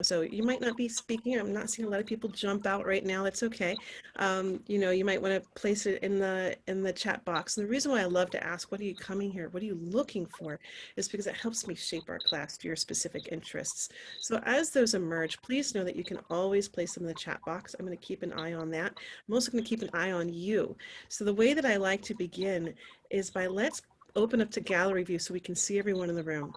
So you might not be speaking. I'm not seeing a lot of people jump out right now. That's okay. You might want to place it in the chat box. And the reason why I love to ask, what are you coming here? What are you looking for? Is because it helps me shape our class to your specific interests. So as those emerge, please know that you can always place them in the chat box. I'm going to keep an eye on that. I'm also going to keep an eye on you. So the way that I like to begin is by let's open up to gallery view so we can see everyone in the room.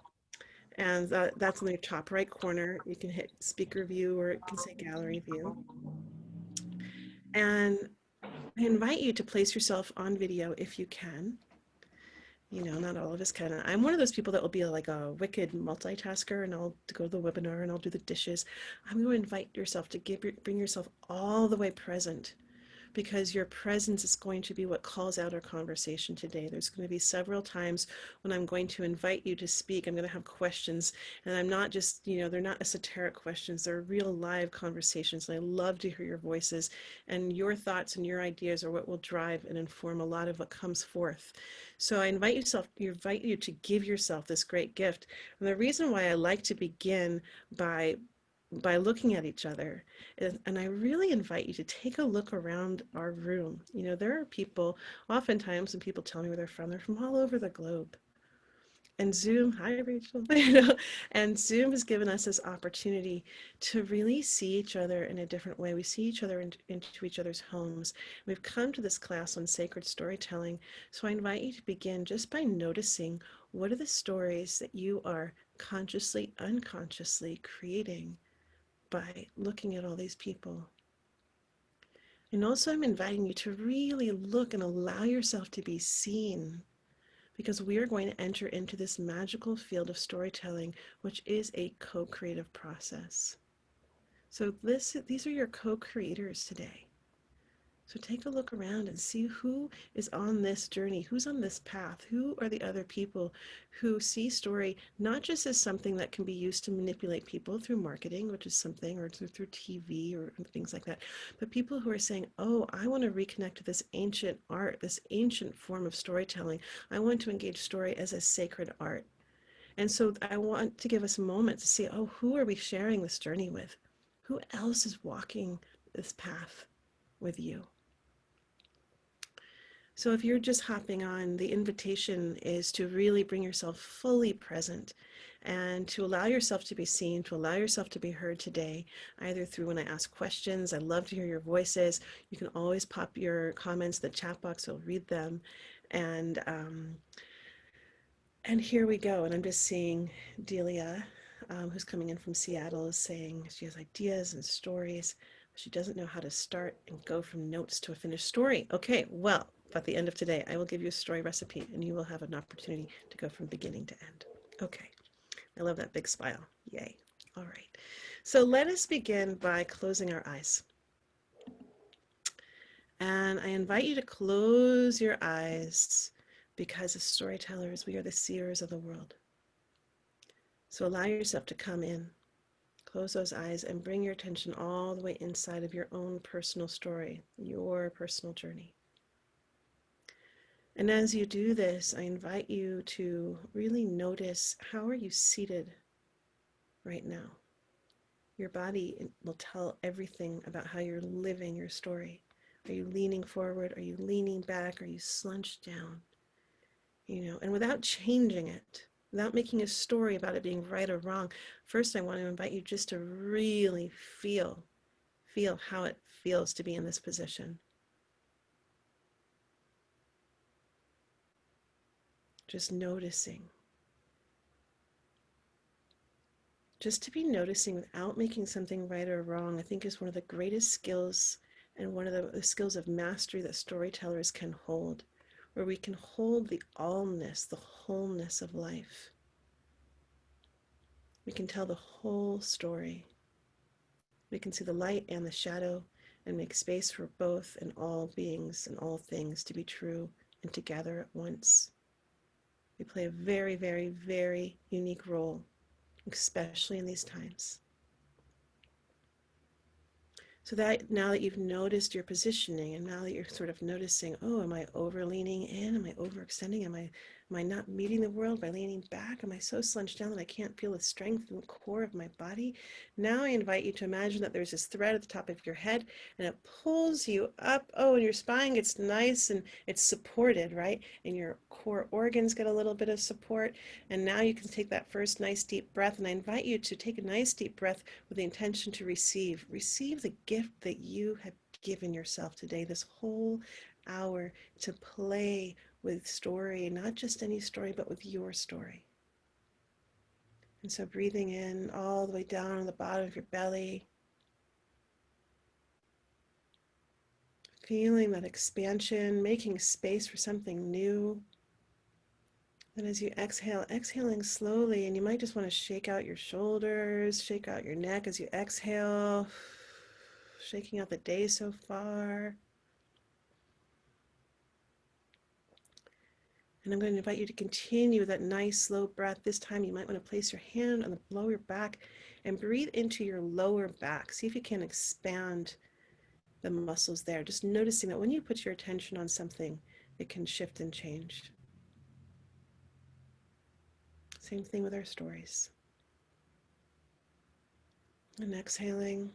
And that's in the top right corner. You can hit speaker view or it can say gallery view. And I invite you to place yourself on video if you can. You know, not all of us can. I'm one of those people that will be like a wicked multitasker and I'll go to the webinar and I'll do the dishes. I'm going to invite yourself to bring yourself all the way present, because your presence is going to be what calls out our conversation today. There's going to be several times when I'm going to invite you to speak. I'm going to have questions, and I'm not just, they're not esoteric questions. They're real live conversations. And I love to hear your voices, and your thoughts and your ideas are what will drive and inform a lot of what comes forth. So I invite you to give yourself this great gift. And the reason why I like to begin by looking at each other. And I really invite you to take a look around our room. There are people, oftentimes when people tell me where they're from all over the globe. And Zoom, hi Rachel, and Zoom has given us this opportunity to really see each other in a different way. We see each other into each other's homes. We've come to this class on sacred storytelling. So I invite you to begin just by noticing, what are the stories that you are consciously, unconsciously creating by looking at all these people. And also, I'm inviting you to really look and allow yourself to be seen, because we are going to enter into this magical field of storytelling, which is a co-creative process. So these are your co-creators today. So take a look around and see who is on this journey, who's on this path, who are the other people who see story not just as something that can be used to manipulate people through marketing, which is something, or through TV or things like that, but people who are saying, oh, I want to reconnect to this ancient art, this ancient form of storytelling. I want to engage story as a sacred art. And so I want to give us a moment to see, oh, who are we sharing this journey with? Who else is walking this path with you? So if you're just hopping on, the invitation is to really bring yourself fully present and to allow yourself to be seen, to allow yourself to be heard today, either through when I ask questions. I love to hear your voices. You can always pop your comments in the chat box. I'll read them. And um, and here we go. And I'm just seeing Delia, who's coming in from Seattle, is saying she has ideas and stories. She doesn't know how to start and go from notes to a finished story. Okay, well, at the end of today, I will give you a story recipe and you will have an opportunity to go from beginning to end. Okay, I love that big smile. Yay. All right. So let us begin by closing our eyes. And I invite you to close your eyes, because as storytellers, we are the seers of the world. So allow yourself to come in, close those eyes, and bring your attention all the way inside of your own personal story, your personal journey. And as you do this, I invite you to really notice, how are you seated right now? Your body will tell everything about how you're living your story. Are you leaning forward? Are you leaning back? Are you slunched down? And without changing it, without making a story about it being right or wrong, first I want to invite you just to really feel how it feels to be in this position. Just noticing. Just to be noticing without making something right or wrong, I think, is one of the greatest skills, and one of the skills of mastery that storytellers can hold, where we can hold the allness, the wholeness of life. We can tell the whole story. We can see the light and the shadow and make space for both and all beings and all things to be true and together at once. We play a very, very, very unique role, especially in these times. So that now that you've noticed your positioning, and now that you're sort of noticing, oh, am I over leaning in? Am I overextending? Am I Am I not meeting the world by leaning back? Am I so slunched down that I can't feel the strength in the core of my body? Now I invite you to imagine that there's this thread at the top of your head and it pulls you up. Oh, and your spine gets nice and it's supported, right? And your core organs get a little bit of support. And now you can take that first nice deep breath. And I invite you to take a nice deep breath with the intention to receive. Receive the gift that you have given yourself today, this whole hour to play with story, not just any story, but with your story. And so breathing in all the way down on the bottom of your belly, feeling that expansion, making space for something new. Then as you exhale, exhaling slowly, and you might just want to shake out your shoulders, shake out your neck as you exhale, shaking out the day so far. And I'm going to invite you to continue with that nice slow breath. This time you might want to place your hand on the below your back and breathe into your lower back. See if you can expand the muscles there. Just noticing that when you put your attention on something, it can shift and change. Same thing with our stories. And exhaling.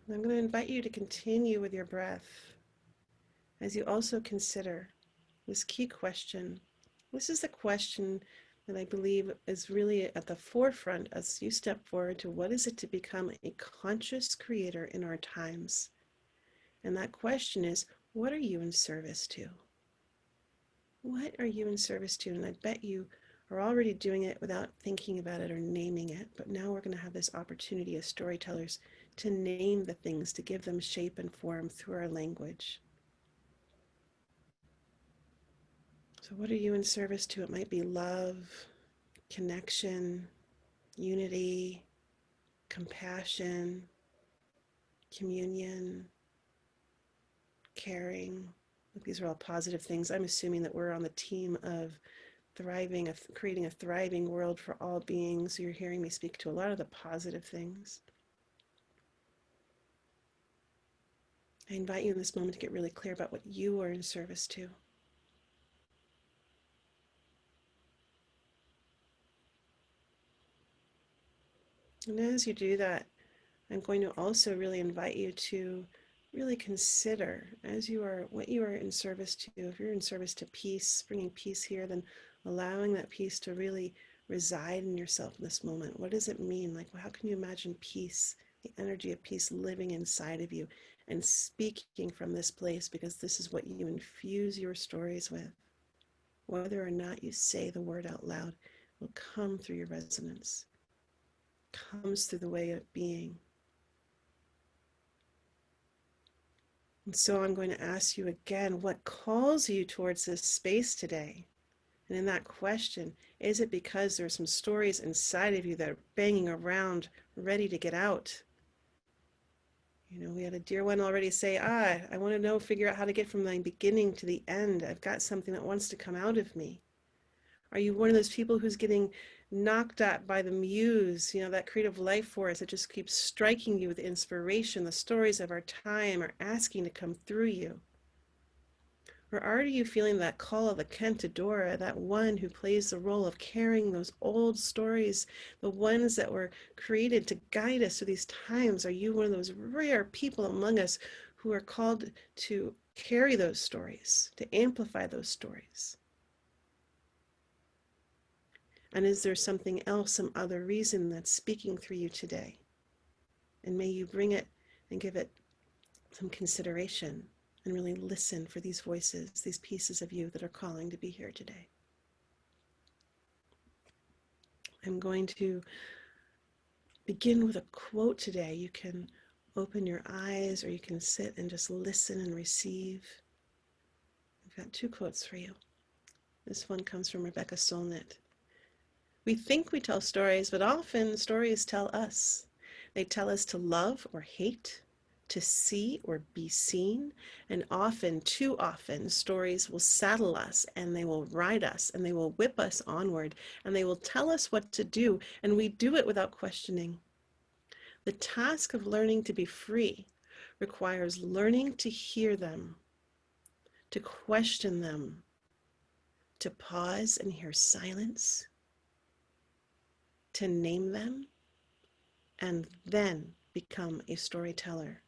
And I'm going to invite you to continue with your breath as you also consider this key question. This is the question that I believe is really at the forefront as you step forward to what is it to become a conscious creator in our times. And that question is, what are you in service to? What are you in service to? And I bet you are already doing it without thinking about it or naming it. But now we're going to have this opportunity as storytellers to name the things, to give them shape and form through our language. So what are you in service to? It might be love, connection, unity, compassion, communion, caring. These are all positive things. I'm assuming that we're on the team of thriving, of creating a thriving world for all beings. You're hearing me speak to a lot of the positive things. I invite you in this moment to get really clear about what you are in service to. And as you do that, I'm going to also really invite you to really consider as you are what you are in service to. If you're in service to peace, bringing peace here, then allowing that peace to really reside in yourself in this moment. What does it mean? Like, how can you imagine peace, the energy of peace living inside of you and speaking from this place, because this is what you infuse your stories with. Whether or not you say the word out loud will come through your resonance, comes through the way of being. And so I'm going to ask you again, what calls you towards this space today? And in that question, is it because there's some stories inside of you that are banging around, ready to get out? You know, we had a dear one already say, I want to figure out how to get from the beginning to the end. I've got something that wants to come out of me. Are you one of those people who's getting knocked at by the muse, that creative life force that just keeps striking you with inspiration? The stories of our time are asking to come through you. Or are you feeling that call of the Cantadora, that one who plays the role of carrying those old stories, the ones that were created to guide us through these times? Are you one of those rare people among us who are called to carry those stories, to amplify those stories? And is there something else, some other reason that's speaking through you today? And may you bring it and give it some consideration and really listen for these voices, these pieces of you that are calling to be here today. I'm going to begin with a quote today. You can open your eyes or you can sit and just listen and receive. I've got two quotes for you. This one comes from Rebecca Solnit. We think we tell stories, but often stories tell us. They tell us to love or hate, to see or be seen, and often, too often, stories will saddle us and they will ride us and they will whip us onward and they will tell us what to do, and we do it without questioning. The task of learning to be free requires learning to hear them, to question them, to pause and hear silence, to name them, and then become a storyteller.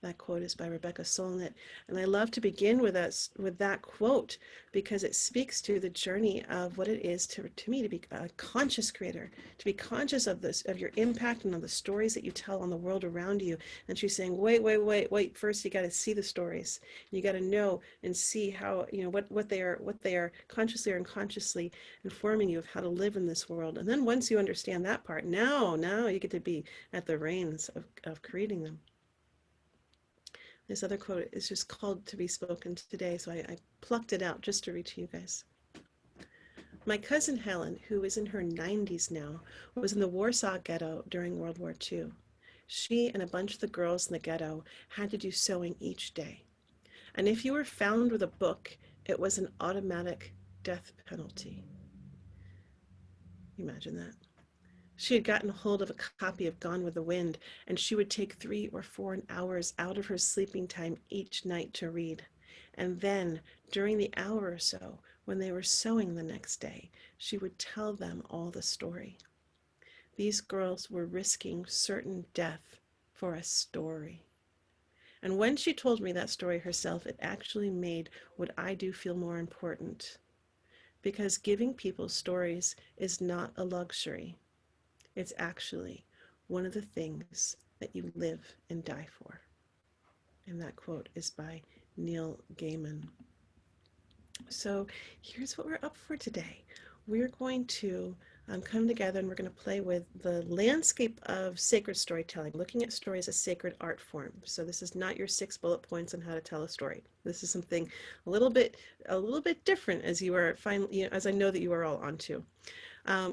That quote is by Rebecca Solnit, and I love to begin with that quote because it speaks to the journey of what it is to me to be a conscious creator, to be conscious of this, of your impact and of the stories that you tell on the world around you. And she's saying, wait. First, you got to see the stories. You got to know and see how what they are consciously or unconsciously informing you of how to live in this world. And then once you understand that part, now you get to be at the reins of creating them. This other quote is just called to be spoken today, so I plucked it out just to read to you guys. My cousin Helen, who is in her 90s now, was in the Warsaw Ghetto during World War II. She and a bunch of the girls in the ghetto had to do sewing each day. And if you were found with a book, it was an automatic death penalty. Imagine that. She had gotten hold of a copy of Gone with the Wind, and she would take 3 or 4 hours out of her sleeping time each night to read. And then, during the hour or so, when they were sewing the next day, she would tell them all the story. These girls were risking certain death for a story. And when she told me that story herself, it actually made what I do feel more important. Because giving people stories is not a luxury. It's actually one of the things that you live and die for. And that quote is by Neil Gaiman. So here's what we're up for today. We're going to come together and we're going to play with the landscape of sacred storytelling, looking at story as a sacred art form. So this is not your 6 bullet points on how to tell a story. This is something a little bit different, as you are as I know that you are all onto.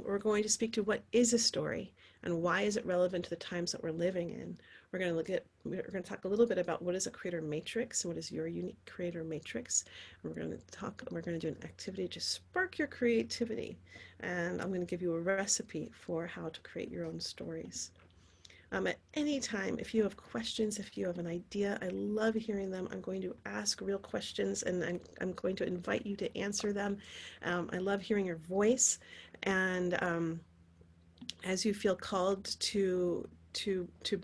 We're going to speak to what is a story and why is it relevant to the times that we're living in. We're going to talk a little bit about what is a creator matrix and what is your unique creator matrix. And we're going to do an activity to spark your creativity. And I'm going to give you a recipe for how to create your own stories. At any time, if you have questions, if you have an idea, I love hearing them. I'm going to ask real questions and I'm going to invite you to answer them. I love hearing your voice, and as you feel called to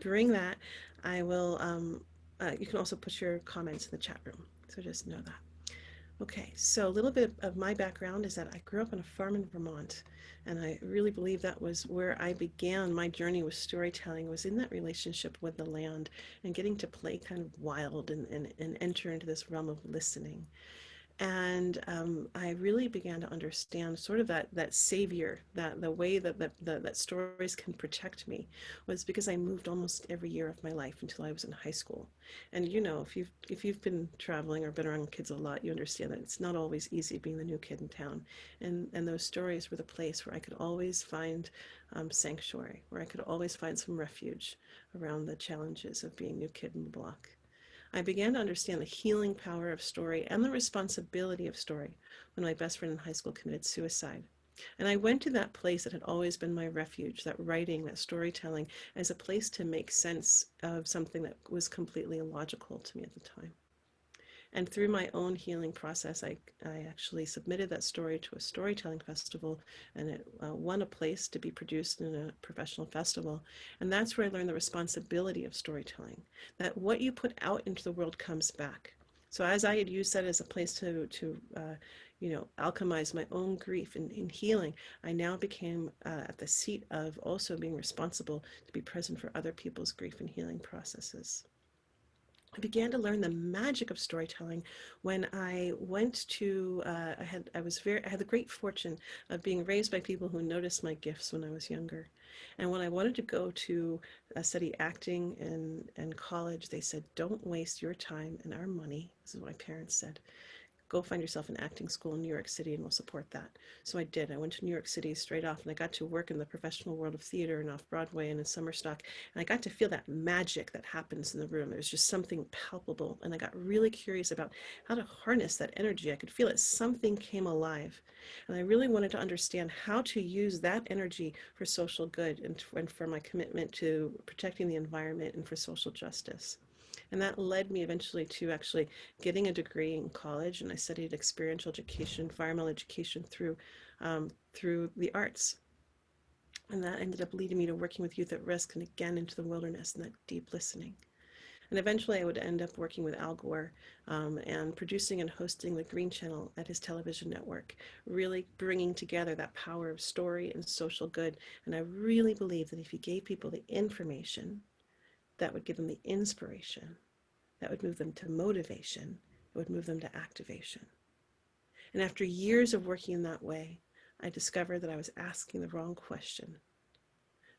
bring that, I will. You can also put your comments in the chat room. So just know that. Okay, so a little bit of my background is that I grew up on a farm in Vermont, and I really believe that was where I began my journey with storytelling, was in that relationship with the land and getting to play kind of wild and enter into this realm of listening. And I really began to understand sort of that savior, that the way that stories can protect me, was because I moved almost every year of my life until I was in high school. And if you've been traveling or been around kids a lot, you understand that it's not always easy being the new kid in town. And those stories were the place where I could always find sanctuary, where I could always find some refuge around the challenges of being new kid in the block. I began to understand the healing power of story and the responsibility of story when my best friend in high school committed suicide. And I went to that place that had always been my refuge, that writing, that storytelling, as a place to make sense of something that was completely illogical to me at the time. And through my own healing process, I actually submitted that story to a storytelling festival, and it won a place to be produced in a professional festival. And that's where I learned the responsibility of storytelling, that what you put out into the world comes back. So as I had used that as a place to alchemize my own grief and healing, I now became at the seat of also being responsible to be present for other people's grief and healing processes. I began to learn the magic of storytelling when I went to. I had the great fortune of being raised by people who noticed my gifts when I was younger, and when I wanted to go to study acting and college, they said, "Don't waste your time and our money." This is what my parents said. Go find yourself an acting school in New York City and we'll support that. So I did. I went to New York City straight off, and I got to work in the professional world of theater and off Broadway and in summer stock. And I got to feel that magic that happens in the room. There's just something palpable. And I got really curious about how to harness that energy. I could feel it. Something came alive. And I really wanted to understand how to use that energy for social good and for my commitment to protecting the environment and for social justice. And that led me eventually to actually getting a degree in college, and I studied experiential education, environmental education through the arts. And that ended up leading me to working with youth at risk and again into the wilderness and that deep listening. And eventually I would end up working with Al Gore and producing and hosting the Green Channel at his television network, really bringing together that power of story and social good. And I really believe that if you gave people the information, that would give them the inspiration, that would move them to motivation, it would move them to activation. And after years of working in that way, I discovered that I was asking the wrong question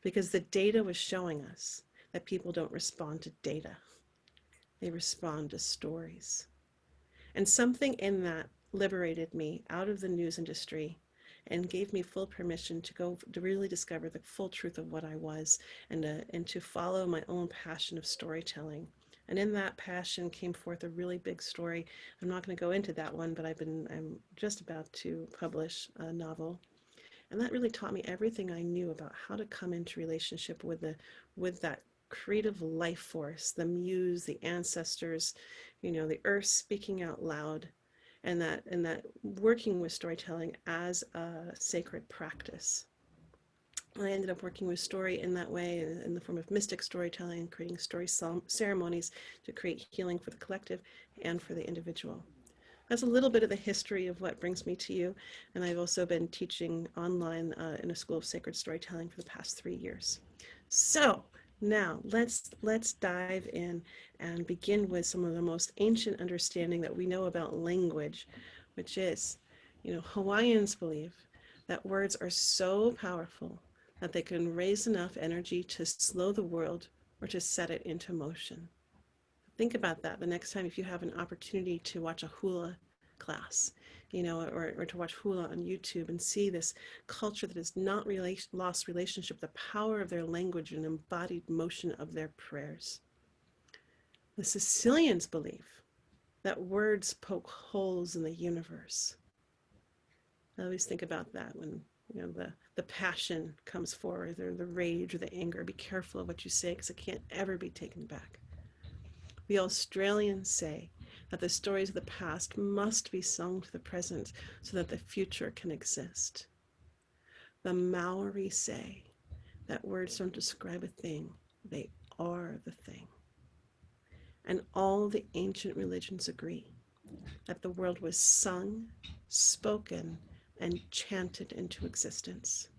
because the data was showing us that people don't respond to data. They respond to stories. And something in that liberated me out of the news industry and gave me full permission to go to really discover the full truth of what I was and to follow my own passion of storytelling. And in that passion came forth a really big story. I'm not going to go into that one, but I'm just about to publish a novel. And that really taught me everything I knew about how to come into relationship with that creative life force, the muse, the ancestors, the earth speaking out loud, and that working with storytelling as a sacred practice. I ended up working with story in that way, in the form of mystic storytelling, creating story ceremonies to create healing for the collective and for the individual. That's a little bit of the history of what brings me to you. And I've also been teaching online in a school of sacred storytelling for the past 3 years. So now let's dive in and begin with some of the most ancient understanding that we know about language, which is, Hawaiians believe that words are so powerful that they can raise enough energy to slow the world or to set it into motion. Think about that the next time if you have an opportunity to watch a hula class, or to watch hula on YouTube and see this culture that has not lost relationship, the power of their language and embodied motion of their prayers. The Sicilians believe that words poke holes in the universe. I always think about that when the passion comes forward, or the rage or the anger. Be careful of what you say because it can't ever be taken back. The Australians say that the stories of the past must be sung to the present so that the future can exist. The Maori say that words don't describe a thing, they are the thing. And all the ancient religions agree that the world was sung, spoken, and chanted into existence.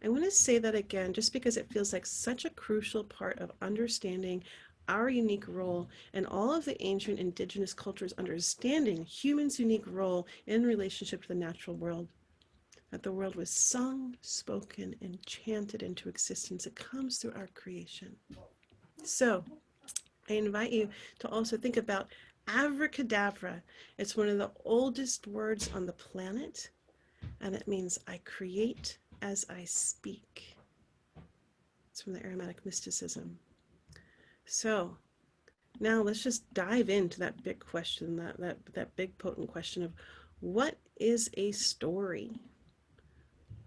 I want to say that again just because it feels like such a crucial part of understanding our unique role and all of the ancient indigenous cultures understanding humans' unique role in relationship to the natural world. That the world was sung, spoken, and chanted into existence. It comes through our creation. So I invite you to also think about abracadabra. It's one of the oldest words on the planet, and it means I create as I speak. It's from the Aromatic mysticism. So now let's just dive into that big question, that big potent question of what is a story?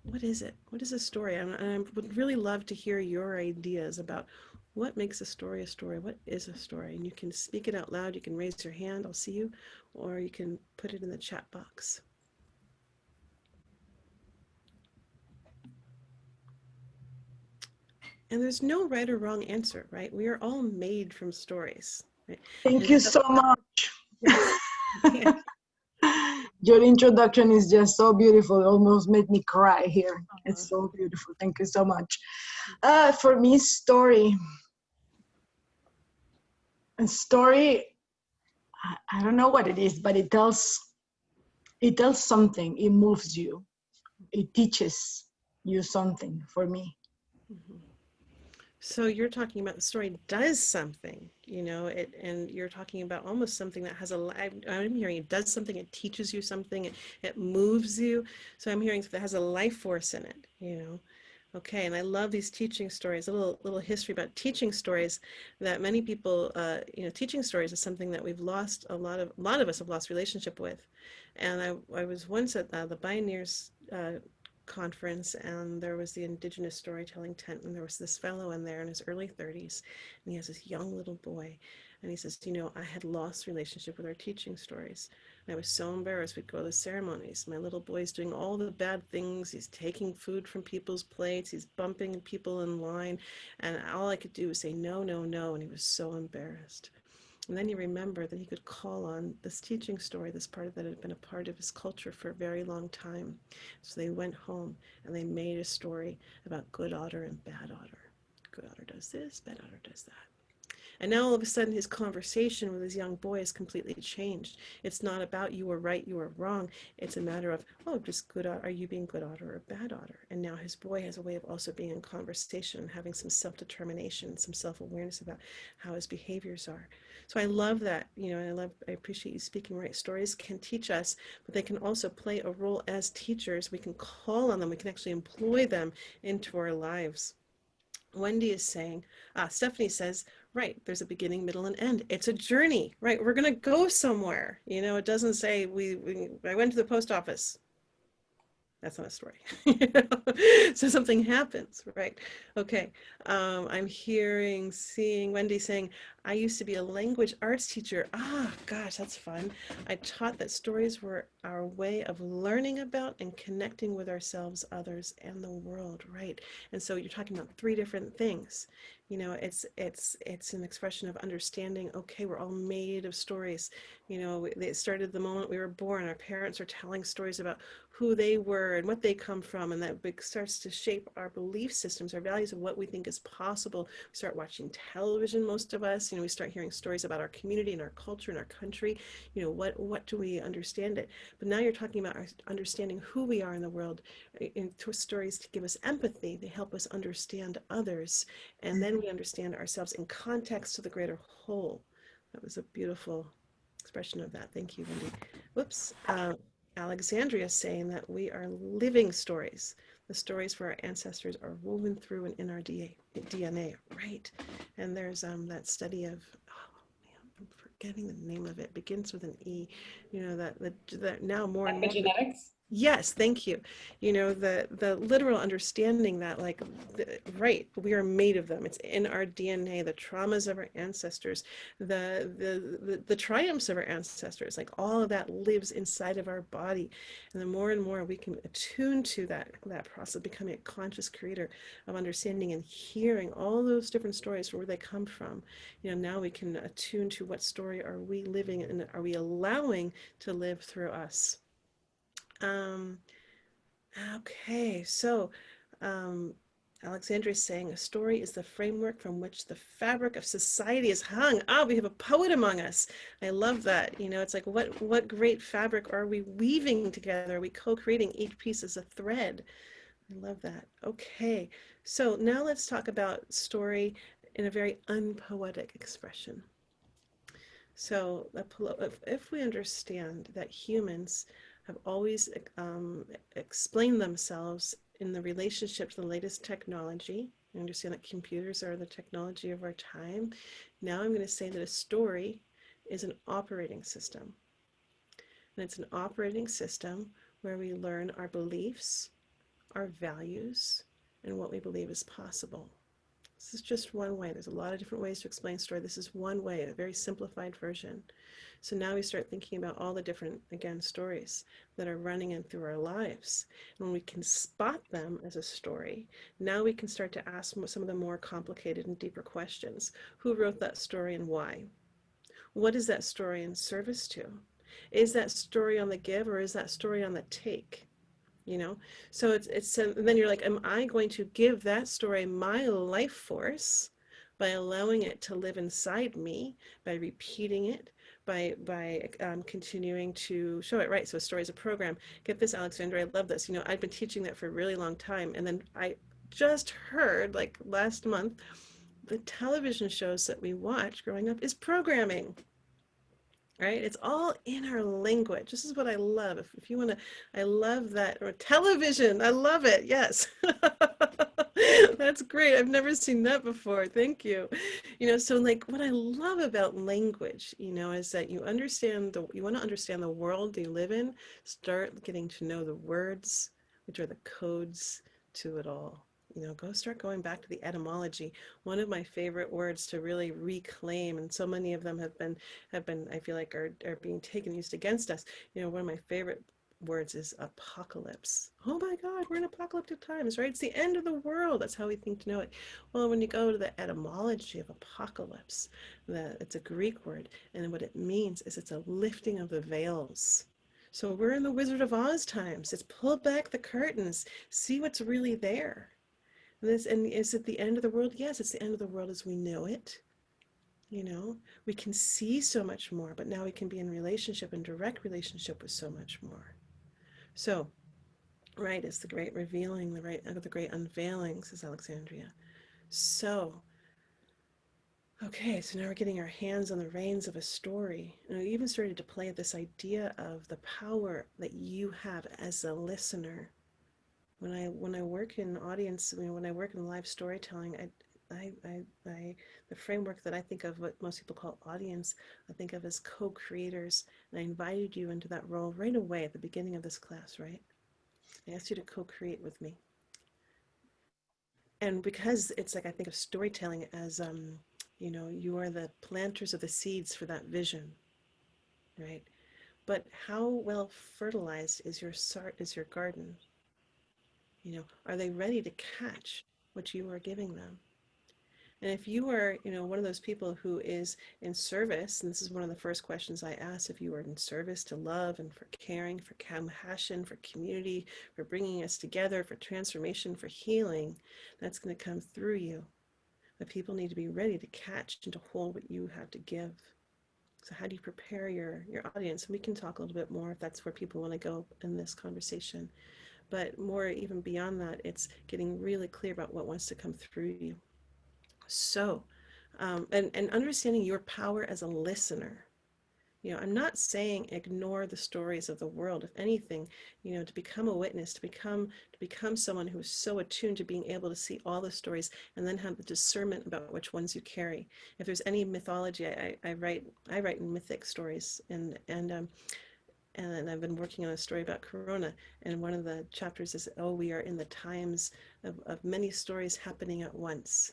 What is it? What is a story? I would really love to hear your ideas about what makes a story a story. What is a story? And you can speak it out loud. You can raise your hand. I'll see you. Or you can put it in the chat box. And there's no right or wrong answer, right? We are all made from stories. Right? Thank you so much. Yes. Yeah. Your introduction is just so beautiful. It almost made me cry here. It's so beautiful. Thank you so much. For me, story. A story, I don't know what it is, but it tells something. It moves you. It teaches you something for me. Mm-hmm. So you're talking about the story does something, and you're talking about almost something that has I'm hearing it does something, it teaches you something, it moves you. So I'm hearing that has a life force in it, Okay, and I love these teaching stories. A little history about teaching stories that many people, teaching stories is something that we've lost a lot of us have lost relationship with. And I was once at the Pioneers conference, and there was the Indigenous storytelling tent, and there was this fellow in there in his early 30s, and he has this young little boy, and he says, I had lost relationship with our teaching stories. And I was so embarrassed. We'd go to the ceremonies. My little boy's doing all the bad things. He's taking food from people's plates. He's bumping people in line. And all I could do was say, no, no, no. And he was so embarrassed. And then he remembered that he could call on this teaching story, this part of that had been a part of his culture for a very long time. So they went home and they made a story about good otter and bad otter. Good otter does this, bad otter does that. And now all of a sudden his conversation with his young boy is completely changed. It's not about you were right, you were wrong. It's a matter of, oh, just good, are you being good otter or bad otter? And now his boy has a way of also being in conversation and having some self-determination, some self-awareness about how his behaviors are. So I love that, I appreciate you speaking right. Stories can teach us, but they can also play a role as teachers. We can call on them, we can actually employ them into our lives. Wendy is saying, Stephanie says, right, there's a beginning, middle, and end. It's a journey, right? We're going to go somewhere. It doesn't say I went to the post office. That's not a story. So something happens, right? Okay. I'm seeing Wendy saying, I used to be a language arts teacher. Gosh, that's fun. I taught that stories were our way of learning about and connecting with ourselves, others, and the world, right? And so you're talking about three different things. It's an expression of understanding, okay, we're all made of stories. It started the moment we were born. Our parents are telling stories about who they were and what they come from, and that starts to shape our belief systems, our values of what we think is possible. We start watching television, most of us. We start hearing stories about our community and our culture and our country. What do we understand it? But now you're talking about understanding who we are in the world. Stories to give us empathy. They help us understand others, and then we understand ourselves in context to the greater whole. That was a beautiful expression of that. Thank you, Wendy. Whoops. Alexandria saying that we are living stories. The stories for our ancestors are woven through and in our DNA, right? And there's that study of, oh man, I'm forgetting the name of it. Begins with an E. That now more and more. Epigenetics? Yes, thank you. The literal understanding that, like, right, we are made of them. It's in our DNA, the traumas of our ancestors, the triumphs of our ancestors, like all of that lives inside of our body. And the more and more we can attune to that process, becoming a conscious creator of understanding and hearing all those different stories, where they come from. Now we can attune to what story are we living and are we allowing to live through us. Um, okay, so um, Alexandra is saying a story is the framework from which the fabric of society is hung. We have a poet among us. I love that. It's like, what great fabric are we weaving together? Are we co-creating? Each piece is a thread. I love that. Okay, so now let's talk about story in a very unpoetic expression. So if we understand that humans have always explained themselves in the relationship to the latest technology, we understand that computers are the technology of our time. Now I'm going to say that a story is an operating system. And it's an operating system where we learn our beliefs, our values, and what we believe is possible. This is just one way. There's a lot of different ways to explain story. This is one way, a very simplified version. So now we start thinking about all the different, again, stories that are running in through our lives. And when we can spot them as a story, now we can start to ask some of the more complicated and deeper questions. Who wrote that story and why? What is that story in service to? Is that story on the give, or is that story on the take? So it's then you're like, am I going to give that story my life force by allowing it to live inside me, by repeating it, by continuing to show it, right? So a story is a program. Get this, Alexandra, I love this. I've been teaching that for a really long time, and then I just heard, like last month, the television shows that we watch growing up is programming. Right? It's all in our language. This is what I love. If you want to, I love that. Or television, I love it. Yes. That's great. I've never seen that before. Thank you. So like what I love about language, is that you want to understand the world you live in, start getting to know the words. which are the codes to it all. You know, go start going back to the etymology. One of my favorite words to really reclaim, and so many of them have been I feel like are being taken used against us. You know, one of my favorite words is apocalypse. Oh my God, we're in apocalyptic times, right? It's the end of the world. That's how we think to know it. Well, when you go to the etymology of apocalypse, it's a Greek word, and what it means is it's a lifting of the veils. So we're in the Wizard of Oz times. It's pull back the curtains, see what's really there. And is it the end of the world? Yes, it's the end of the world as we know it. You know, we can see so much more, but now we can be in relationship and direct relationship with so much more. So, right, it's the great revealing, the great unveiling, says Alexandria. So, okay, so now we're getting our hands on the reins of a story. And I even started to play this idea of the power that you have as a listener. When I work in audience, when I work in live storytelling, the framework that I think of, what most people call audience, I think of as co-creators. And I invited you into that role right away at the beginning of this class, right? I asked you to co-create with me. And because it's like I think of storytelling as, you are the planters of the seeds for that vision, right? But how well fertilized is your garden? You know, are they ready to catch what you are giving them? And if you are, one of those people who is in service, and this is one of the first questions I ask, if you are in service to love and for caring, for compassion, for community, for bringing us together, for transformation, for healing, that's going to come through you. But people need to be ready to catch and to hold what you have to give. So how do you prepare your audience? And we can talk a little bit more if that's where people want to go in this conversation. But more even beyond that, it's getting really clear about what wants to come through you. So, and understanding your power as a listener. I'm not saying ignore the stories of the world. If anything, to become a witness, to become someone who is so attuned to being able to see all the stories and then have the discernment about which ones you carry. If there's any mythology, I write in mythic stories, and I've been working on a story about Corona, and one of the chapters is, oh, we are in the times of many stories happening at once.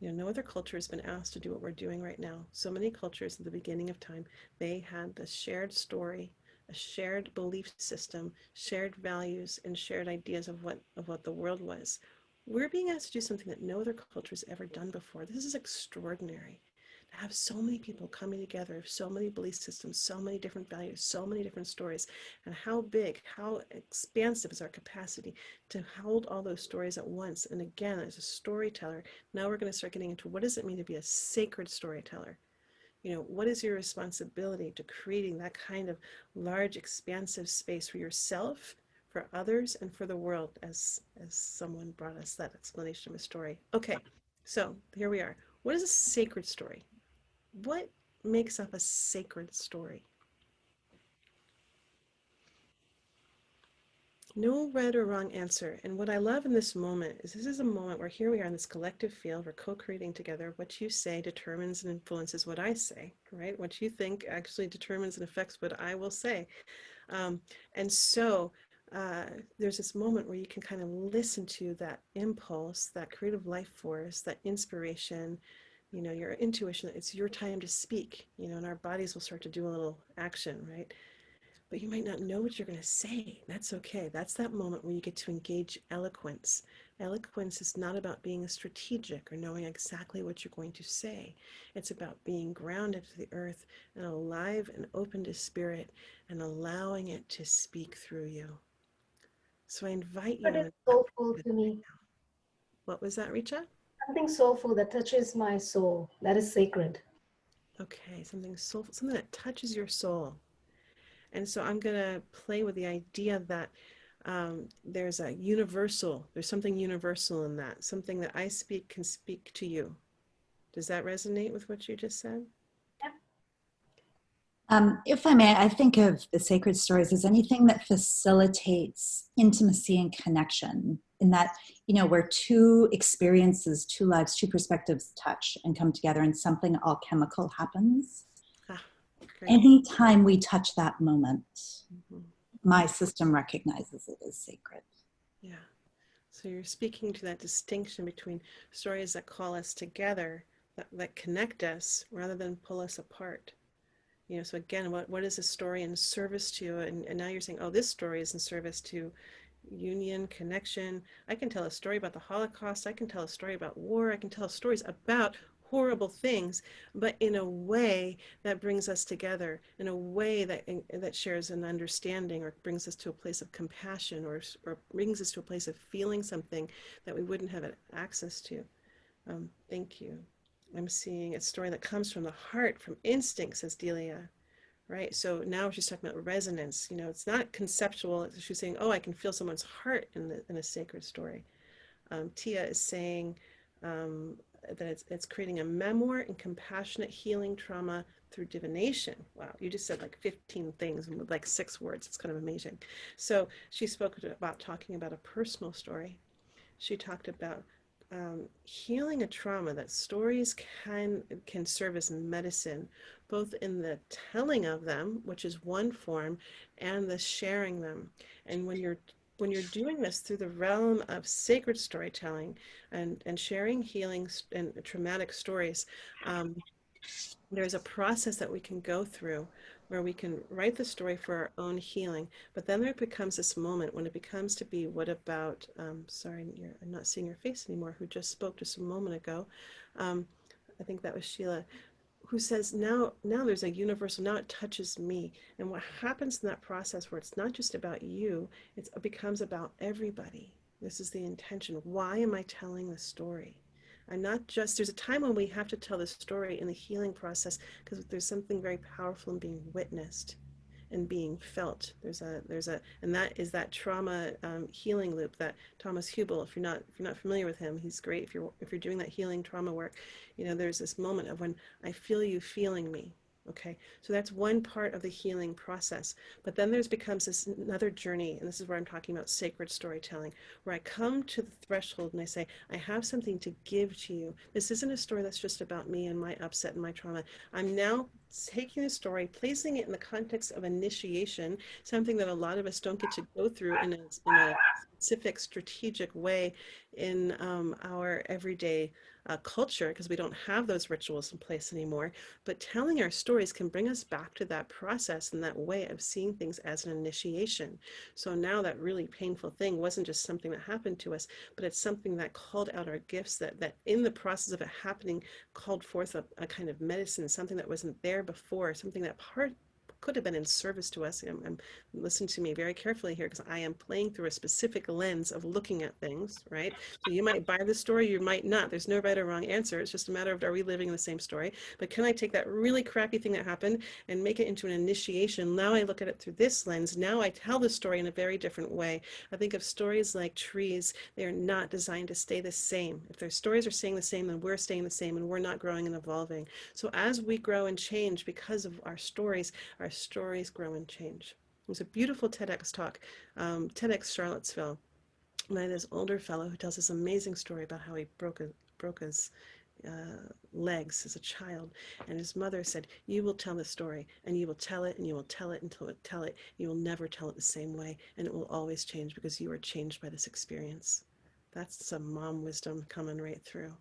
No other culture has been asked to do what we're doing right now. So many cultures at the beginning of time, they had the shared story, a shared belief system, shared values, and shared ideas of what the world was. We're being asked to do something that no other culture has ever done before. This is extraordinary. To have so many people coming together of so many belief systems, so many different values, so many different stories, and how big, how expansive is our capacity to hold all those stories at once. And again, as a storyteller, now we're going to start getting into what does it mean to be a sacred storyteller? What is your responsibility to creating that kind of large, expansive space for yourself, for others, and for the world, as someone brought us that explanation of a story. Okay, so here we are. What is a sacred story? What makes up a sacred story? No right or wrong answer. And what I love in this moment is this is a moment where here we are in this collective field, we're co-creating together. What you say determines and influences what I say, right? What you think actually determines and affects what I will say. Um, and so there's this moment where you can kind of listen to that impulse, that creative life force, that inspiration, your intuition. It's your time to speak, and our bodies will start to do a little action, right? But you might not know what you're going to say. That's okay. That's that moment where you get to engage eloquence. Eloquence is not about being strategic or knowing exactly what you're going to say. It's about being grounded to the earth and alive and open to spirit and allowing it to speak through you. So I invite you But in. it's soulful to me. What was that, Richa? Something soulful that touches my soul. That is sacred. Okay, something soulful, something that touches your soul. And so I'm going to play with the idea that there's something universal in that. Something that I speak can speak to you. Does that resonate with what you just said? If I may, I think of the sacred stories as anything that facilitates intimacy and connection, in that, where two experiences, two lives, two perspectives touch and come together and something alchemical happens. Ah, great. Anytime we touch that moment, Mhm. my system recognizes it as sacred. Yeah. So you're speaking to that distinction between stories that call us together, that connect us rather than pull us apart. So again, what is a story in service to? And now you're saying, oh, this story is in service to union, connection. I can tell a story about the Holocaust. I can tell a story about war. I can tell stories about horrible things, but in a way that brings us together, in a way that shares an understanding, or brings us to a place of compassion, or brings us to a place of feeling something that we wouldn't have access to. Thank you. I'm seeing a story that comes from the heart, from instinct, says Delia. Right. So now she's talking about resonance. It's not conceptual. She's saying, oh, I can feel someone's heart in a sacred story. Tia is saying that it's creating a memoir in compassionate healing trauma through divination. Wow, you just said like 15 things with like 6 words. It's kind of amazing. So she spoke about talking about a personal story. She talked about healing a trauma, that stories can serve as medicine, both in the telling of them, which is one form, and the sharing them. And when you're doing this through the realm of sacred storytelling and sharing healing and traumatic stories, there's a process that we can go through where we can write the story for our own healing. But then there becomes this moment when it becomes to be, what about, sorry, I'm not seeing your face anymore, who just spoke just a moment ago. I think that was Sheila, who says, now there's a universal, now it touches me. And what happens in that process where it's not just about you, it becomes about everybody. This is the intention. Why am I telling the story? I'm not just, there's a time when we have to tell the story in the healing process because there's something very powerful in being witnessed and being felt. And that is that trauma healing loop that Thomas Hubel, if you're not familiar with him, he's great. If you're doing that healing trauma work, there's this moment of when I feel you feeling me. Okay, so that's one part of the healing process. But then becomes this another journey, and this is where I'm talking about sacred storytelling, where I come to the threshold and I say, I have something to give to you. This isn't a story that's just about me and my upset and my trauma. I'm now taking a story, placing it in the context of initiation, something that a lot of us don't get to go through in a specific strategic way in our everyday culture, because we don't have those rituals in place anymore. But telling our stories can bring us back to that process and that way of seeing things as an initiation. So now that really painful thing wasn't just something that happened to us, but it's something that called out our gifts, that in the process of it happening called forth a kind of medicine, something that wasn't there before, something that could have been in service to us. I'm listening to me very carefully here because I am playing through a specific lens of looking at things, right? So you might buy the story, you might not. There's no right or wrong answer. It's just a matter of, are we living in the same story? But can I take that really crappy thing that happened and make it into an initiation? Now I look at it through this lens. Now I tell the story in a very different way. I think of stories like trees. They are not designed to stay the same. If their stories are staying the same, then we're staying the same and we're not growing and evolving. So as we grow and change because of our stories grow and change. It was a beautiful TEDx talk, TEDx Charlottesville, by this older fellow who tells this amazing story about how he broke his legs as a child, and his mother said, you will tell the story, and you will tell it, and you will tell it until it tell it. You will never tell it the same way, and it will always change because you are changed by this experience. That's some mom wisdom coming right through.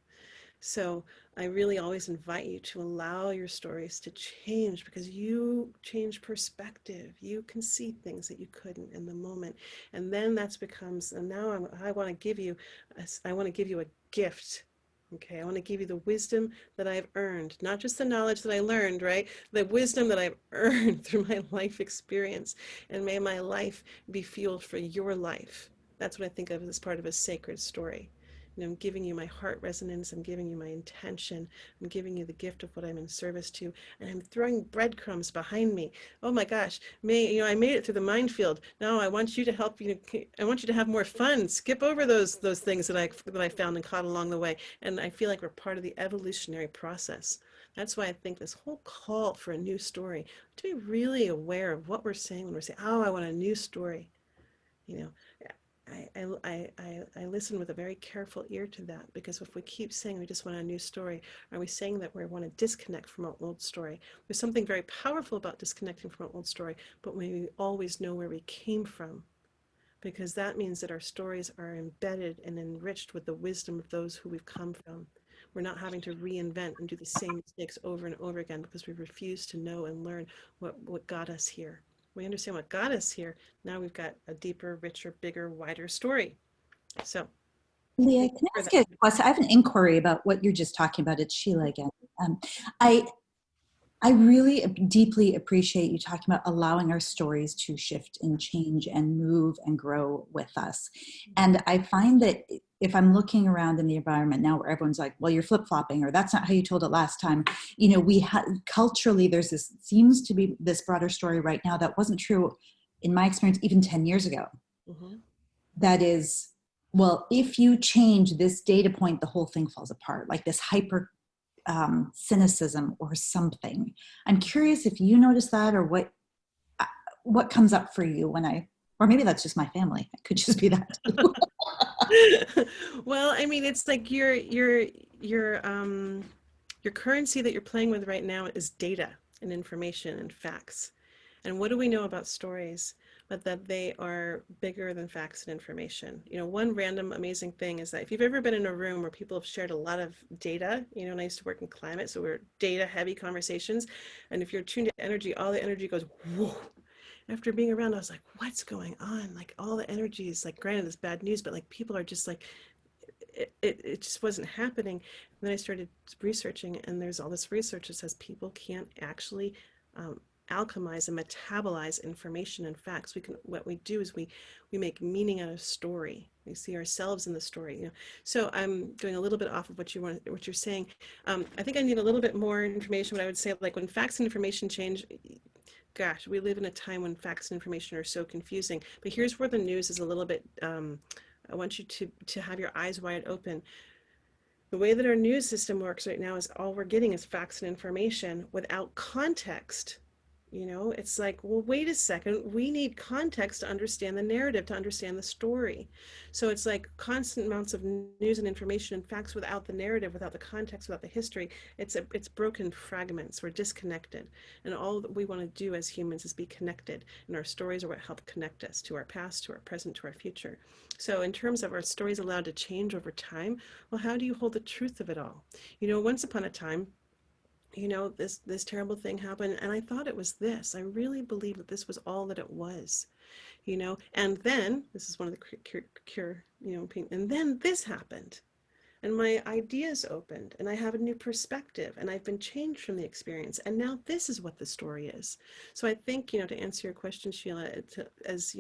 So I really always invite you to allow your stories to change, because you change perspective. You can see things that you couldn't in the moment. And then that becomes, and now I want to give you, a gift. Okay, I want to give you the wisdom that I've earned, not just the knowledge that I learned, right? The wisdom that I've earned through my life experience. And may my life be fueled for your life. That's what I think of as part of a sacred story. I'm giving you my heart resonance. I'm giving you my intention. I'm giving you the gift of what I'm in service to. And I'm throwing breadcrumbs behind me. Oh my gosh, I made it through the minefield. Now I want you to help, I want you to have more fun. Skip over those things that I found and caught along the way. And I feel like we're part of the evolutionary process. That's why I think this whole call for a new story, to be really aware of what we're saying when we're saying, oh, I want a new story. I listen with a very careful ear to that, because if we keep saying we just want a new story, are we saying that we want to disconnect from an old story? There's something very powerful about disconnecting from an old story, but we always know where we came from, because that means that our stories are embedded and enriched with the wisdom of those who we've come from. We're not having to reinvent and do the same mistakes over and over again because we refuse to know and learn what got us here. We understand what got us here. Now we've got a deeper, richer, bigger, wider story. So Leah, thank can you I for ask that. you a question? I have an inquiry about what you're just talking about. It's Sheila again. Um, I I really deeply appreciate you talking about allowing our stories to shift and change and move and grow with us. And I find that if I'm looking around in the environment now where everyone's like, well, you're flip-flopping, or that's not how you told it last time, culturally, there's this, seems to be this broader story right now that wasn't true in my experience even 10 years ago. Mm-hmm. That is, well, if you change this data point, the whole thing falls apart, like this hyper cynicism or something. I'm curious if you notice that, or what comes up for you when or maybe that's just my family. It could just be that too. Well, I mean, it's like your currency that you're playing with right now is data and information and facts. And what do we know about stories? But that they are bigger than facts and information. One random amazing thing is that if you've ever been in a room where people have shared a lot of data, and I used to work in climate, so we're data heavy conversations. And if you're tuned to energy, all the energy goes, whoa. After being around, I was like, what's going on? Like all the energy is like, granted, it's bad news, but like people are just like, it just wasn't happening. And then I started researching, and there's all this research that says people can't actually alchemize and metabolize information and facts. What we do is we make meaning out of story. We see ourselves in the story. So I'm going a little bit off of what you're saying. I think I need a little bit more information. But I would say, like, when facts and information change, gosh, we live in a time when facts and information are so confusing. But here's where the news is a little bit. I want you to have your eyes wide open. The way that our news system works right now is all we're getting is facts and information without context. It's like, well, wait a second. We need context to understand the narrative, to understand the story. So it's like constant amounts of news and information and facts without the narrative, without the context, without the history. It's broken fragments. We're disconnected. And all that we want to do as humans is be connected. And our stories are what help connect us to our past, to our present, to our future. So in terms of our stories allowed to change over time, well, how do you hold the truth of it all? Once upon a time, this terrible thing happened, and I thought it was this. I really believed that this was all that it was. And then this is one of the cure, and then this happened, and my ideas opened, and I have a new perspective, and I've been changed from the experience, and now this is what the story is. So I think, to answer your question, Sheila, as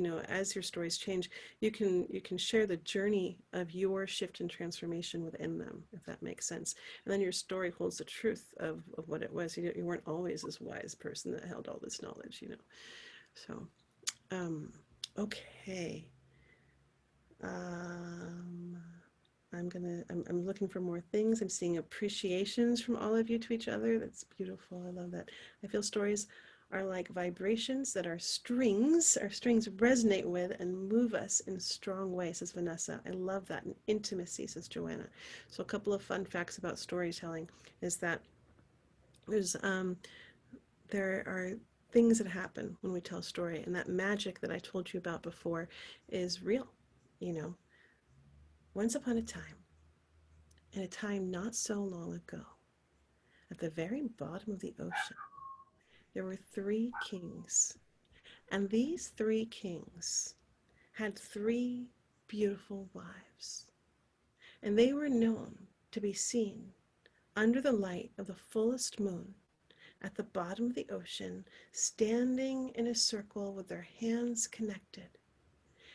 your stories change, you can share the journey of your shift and transformation within them, if that makes sense. And then your story holds the truth of what it was. You weren't always this wise person that held all this knowledge. So okay. um I'm looking for more things. I'm seeing appreciations from all of you to each other. That's beautiful. I love that. I feel stories are like vibrations that our strings resonate with and move us in a strong way, says Vanessa. I love that. And intimacy, says Joanna. So a couple of fun facts about storytelling is that there are things that happen when we tell a story, and that magic that I told you about before is real. Once upon a time, in a time not so long ago, at the very bottom of the ocean, there were three kings. And these three kings had three beautiful wives. And they were known to be seen under the light of the fullest moon at the bottom of the ocean, standing in a circle with their hands connected.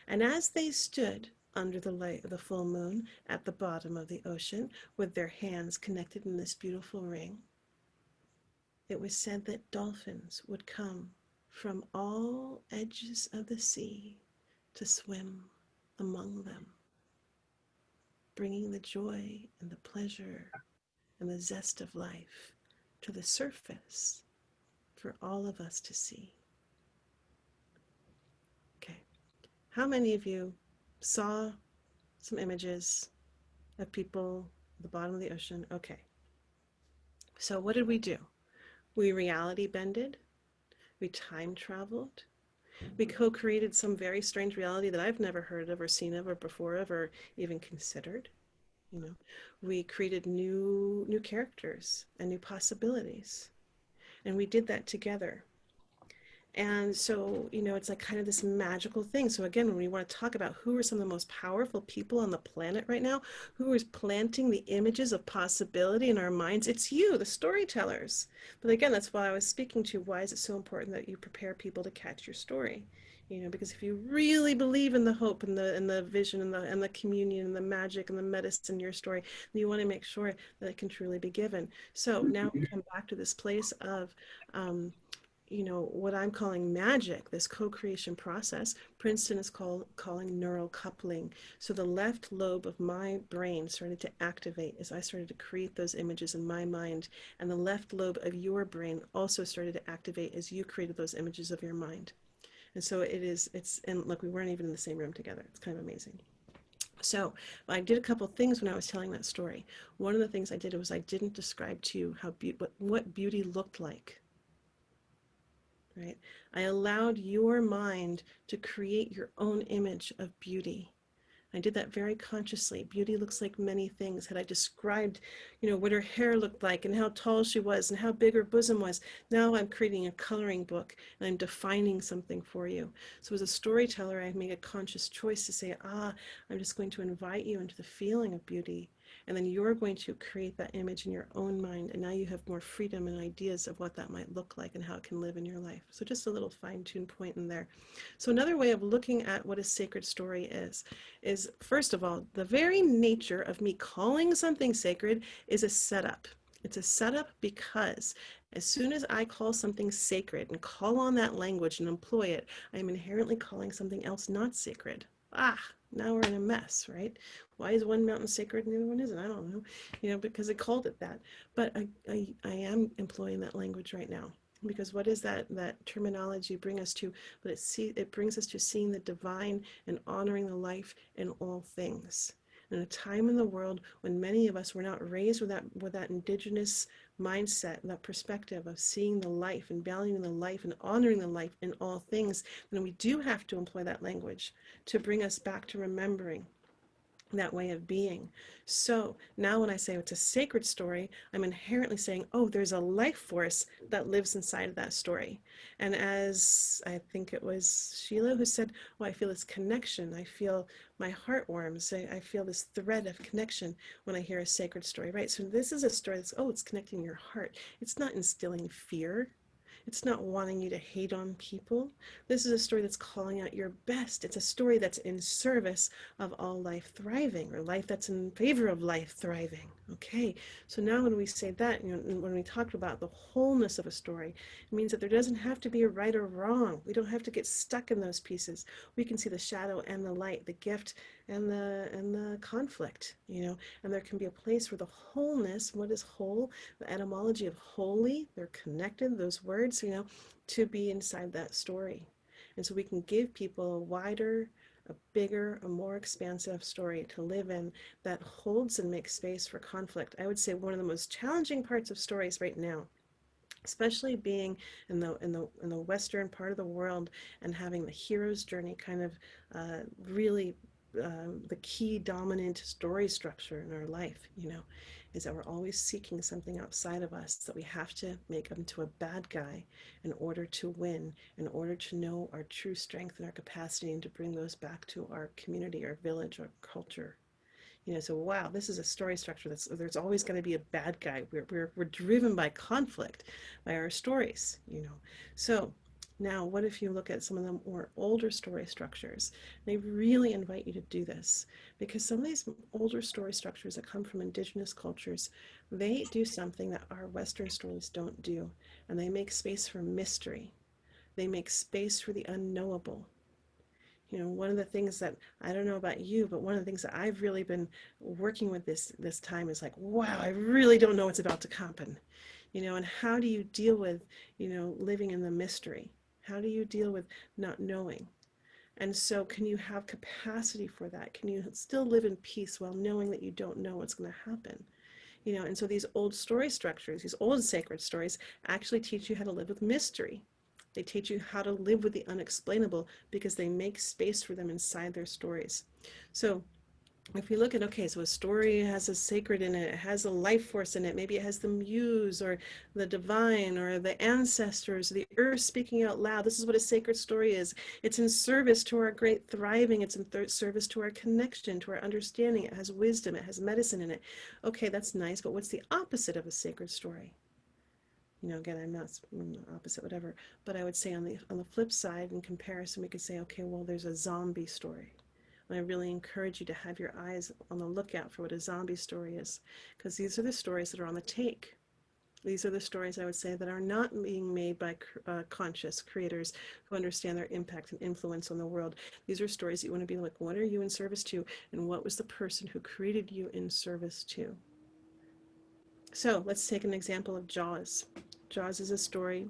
And as they stood under the light of the full moon at the bottom of the ocean with their hands connected in this beautiful ring, it was said that dolphins would come from all edges of the sea to swim among them, bringing the joy and the pleasure and the zest of life to the surface for all of us to see. Okay, how many of you saw some images of people at the bottom of the ocean. Okay. So what did we do? We reality bended. We time traveled. We co-created some very strange reality that I've never heard of or seen of or before of or even considered. You know, we created new characters and new possibilities, and we did that together. And so, it's like kind of this magical thing. So again, when we want to talk about who are some of the most powerful people on the planet right now, who is planting the images of possibility in our minds, it's you, the storytellers. But again, that's why I was speaking to why is it so important that you prepare people to catch your story? Because if you really believe in the hope and the vision and the communion and the magic and the medicine in your story, then you want to make sure that it can truly be given. So now we come back to this place of um, what I'm calling magic, this co-creation process. Princeton is calling neural coupling. So the left lobe of my brain started to activate as I started to create those images in my mind. And the left lobe of your brain also started to activate as you created those images of your mind. And so and look, we weren't even in the same room together. It's kind of amazing. So I did a couple things when I was telling that story. One of the things I did was I didn't describe to you what beauty looked like. Right? I allowed your mind to create your own image of beauty. I did that very consciously. Beauty looks like many things. Had I described, what her hair looked like and how tall she was and how big her bosom was, now I'm creating a coloring book and I'm defining something for you. So as a storyteller, I made a conscious choice to say, I'm just going to invite you into the feeling of beauty. And then you're going to create that image in your own mind. And now you have more freedom and ideas of what that might look like and how it can live in your life. So just a little fine-tuned point in there. So another way of looking at what a sacred story is first of all, the very nature of me calling something sacred is a setup. It's a setup because as soon as I call something sacred and call on that language and employ it, I am inherently calling something else not sacred. Now we're in a mess, right? Why is one mountain sacred and the other one isn't? I don't know, because it called it that. But I am employing that language right now. Because what is that terminology bring us to? But it brings us to seeing the divine and honoring the life in all things. In a time in the world when many of us were not raised with that indigenous mindset, that perspective of seeing the life and valuing the life and honoring the life in all things, then we do have to employ that language to bring us back to remembering that way of being. So now when I say it's a sacred story, I'm inherently saying, oh, there's a life force that lives inside of that story. And as I think it was Sheila who said, I feel this connection. I feel my heart warms. I feel this thread of connection when I hear a sacred story, right? So this is a story it's connecting your heart. It's not instilling fear. It's not wanting you to hate on people. This is a story that's calling out your best. It's a story that's in service of all life thriving, or life that's in favor of life thriving. Okay, so now when we say that, when we talk about the wholeness of a story, it means that there doesn't have to be a right or wrong. We don't have to get stuck in those pieces. We can see the shadow and the light, the gift and the conflict, and there can be a place where the wholeness, what is whole, the etymology of holy, they're connected, those words, to be inside that story. And so we can give people a wider, a bigger, a more expansive story to live in that holds and makes space for conflict. I would say one of the most challenging parts of stories right now, especially being in the western part of the world and having the hero's journey kind of really the key dominant story structure in our life, is that we're always seeking something outside of us that we have to make into a bad guy in order to win, in order to know our true strength and our capacity and to bring those back to our community, our village, our culture. So wow, this is a story structure there's always going to be a bad guy. We're driven by conflict, by our stories, So now, what if you look at some of the more older story structures? They really invite you to do this because some of these older story structures that come from indigenous cultures, they do something that our Western stories don't do, and they make space for mystery. They make space for the unknowable. One of the things that I don't know about you, but one of the things that I've really been working with this time is like, wow, I really don't know what's about to happen. And how do you deal with, living in the mystery? How do you deal with not knowing? And so can you have capacity for that? Can you still live in peace while knowing that you don't know what's going to happen? You know, and so these old story structures, these old sacred stories actually teach you how to live with mystery. They teach you how to live with the unexplainable because they make space for them inside their stories. So if we look at, okay, so a story has a sacred in it, it has a life force in it, maybe it has the muse or the divine or the ancestors, the earth speaking out loud. This is what a sacred story is. It's in service to our great thriving. It's in service to our connection, to our understanding. It has wisdom. It has medicine in it. Okay, that's nice, but what's the opposite of a sacred story? You know, again, I'm the opposite, whatever. But I would say on the flip side, in comparison, we could say, okay, well, there's a zombie story. And I really encourage you to have your eyes on the lookout for what a zombie story is, because these are the stories that are on the take. These are the stories I would say that are not being made by conscious creators who understand their impact and influence on the world. These are stories that you want to be like, what are you in service to? And what was the person who created you in service to? So let's take an example of Jaws. Jaws is a story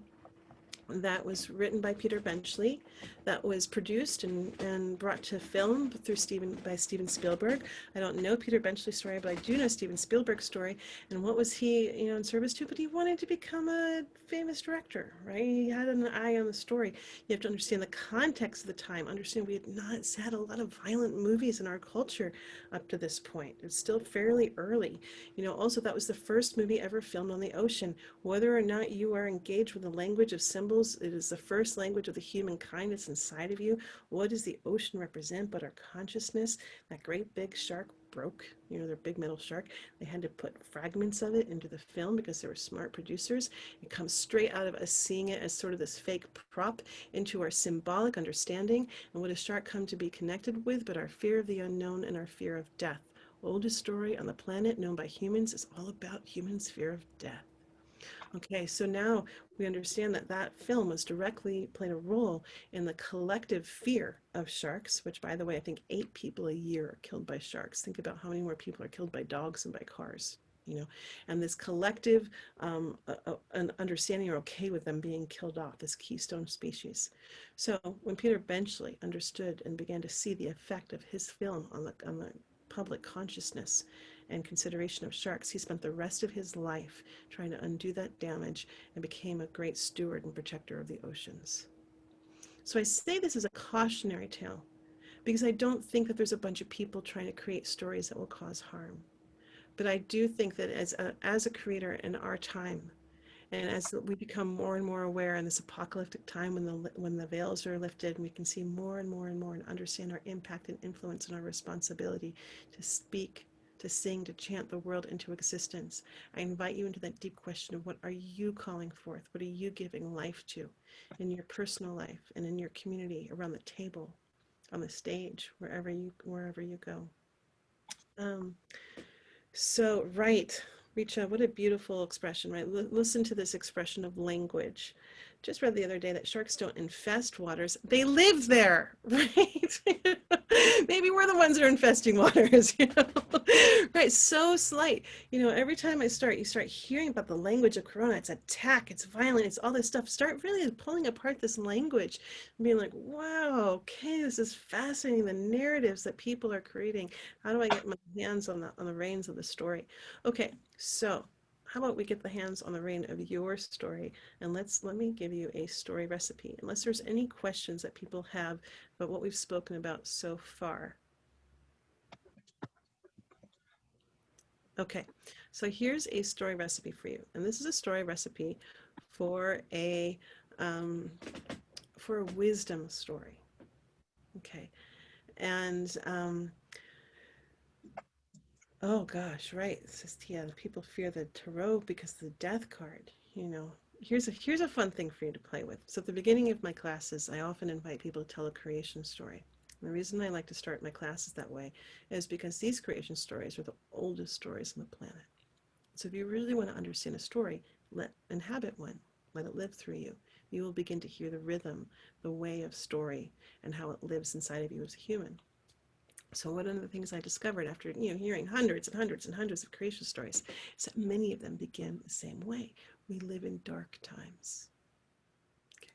that was written by Peter Benchley, that was produced and brought to film through by Steven Spielberg. I don't know Peter Benchley's story, but I do know Steven Spielberg's story. And what was he, you know, in service to? But he wanted to become a famous director, right? He had an eye on the story. You have to understand the context of the time. Understand we had not had a lot of violent movies in our culture up to this point. It's still fairly early. You know, also that was the first movie ever filmed on the ocean. Whether or not you are engaged with the language of symbols, it is the first language of the humankind that's inside of you. What does the ocean represent but our consciousness? That great big shark broke, you know, their big metal shark. They had to put fragments of it into the film because they were smart producers. It comes straight out of us seeing it as sort of this fake prop into our symbolic understanding. And what does shark come to be connected with but our fear of the unknown and our fear of death? Oldest story on the planet known by humans is all about humans' fear of death. Okay, so now we understand that that film was directly played a role in the collective fear of sharks, which, by the way, I think 8 people a year are killed by sharks. Think about how many more people are killed by dogs and by cars, you know, and this collective an understanding or okay with them being killed off, this keystone species. So when Peter Benchley understood and began to see the effect of his film on the public consciousness and consideration of sharks, he spent the rest of his life trying to undo that damage and became a great steward and protector of the oceans. So I say this as a cautionary tale because I don't think that there's a bunch of people trying to create stories that will cause harm. But I do think that as a creator in our time, and as we become more and more aware in this apocalyptic time when the veils are lifted and we can see more and more and more and understand our impact and influence and our responsibility to speak, to sing, to chant the world into existence, I invite you into that deep question of what are you calling forth? What are you giving life to in your personal life and in your community, around the table, on the stage, wherever you go. Um, so, right, Richa, what a beautiful expression, right? Listen to this expression of language. Just read the other day that sharks don't infest waters, they live there, right? Maybe we're the ones that are infesting waters, you know? Right, so slight. You know, every time you start hearing about the language of Corona, it's attack, it's violent, it's all this stuff. Start really pulling apart this language and being like, wow, okay, this is fascinating. The narratives that people are creating. How do I get my hands on the reins of the story? Okay, so how about we get the hands on the rein of your story, and let me give you a story recipe. Unless there's any questions that people have about what we've spoken about so far. Okay, so here's a story recipe for you, and this is a story recipe for a wisdom story. Okay, and oh gosh, right. It's just, yeah, the people fear the tarot because of the death card. You know, here's a fun thing for you to play with. So at the beginning of my classes, I often invite people to tell a creation story. And the reason I like to start my classes that way is because these creation stories are the oldest stories on the planet. So if you really want to understand a story, inhabit one. Let it live through you. You will begin to hear the rhythm, the way of story, and how it lives inside of you as a human. So one of the things I discovered after hearing hundreds and hundreds and hundreds of creation stories is that many of them begin the same way. We live in dark times, okay.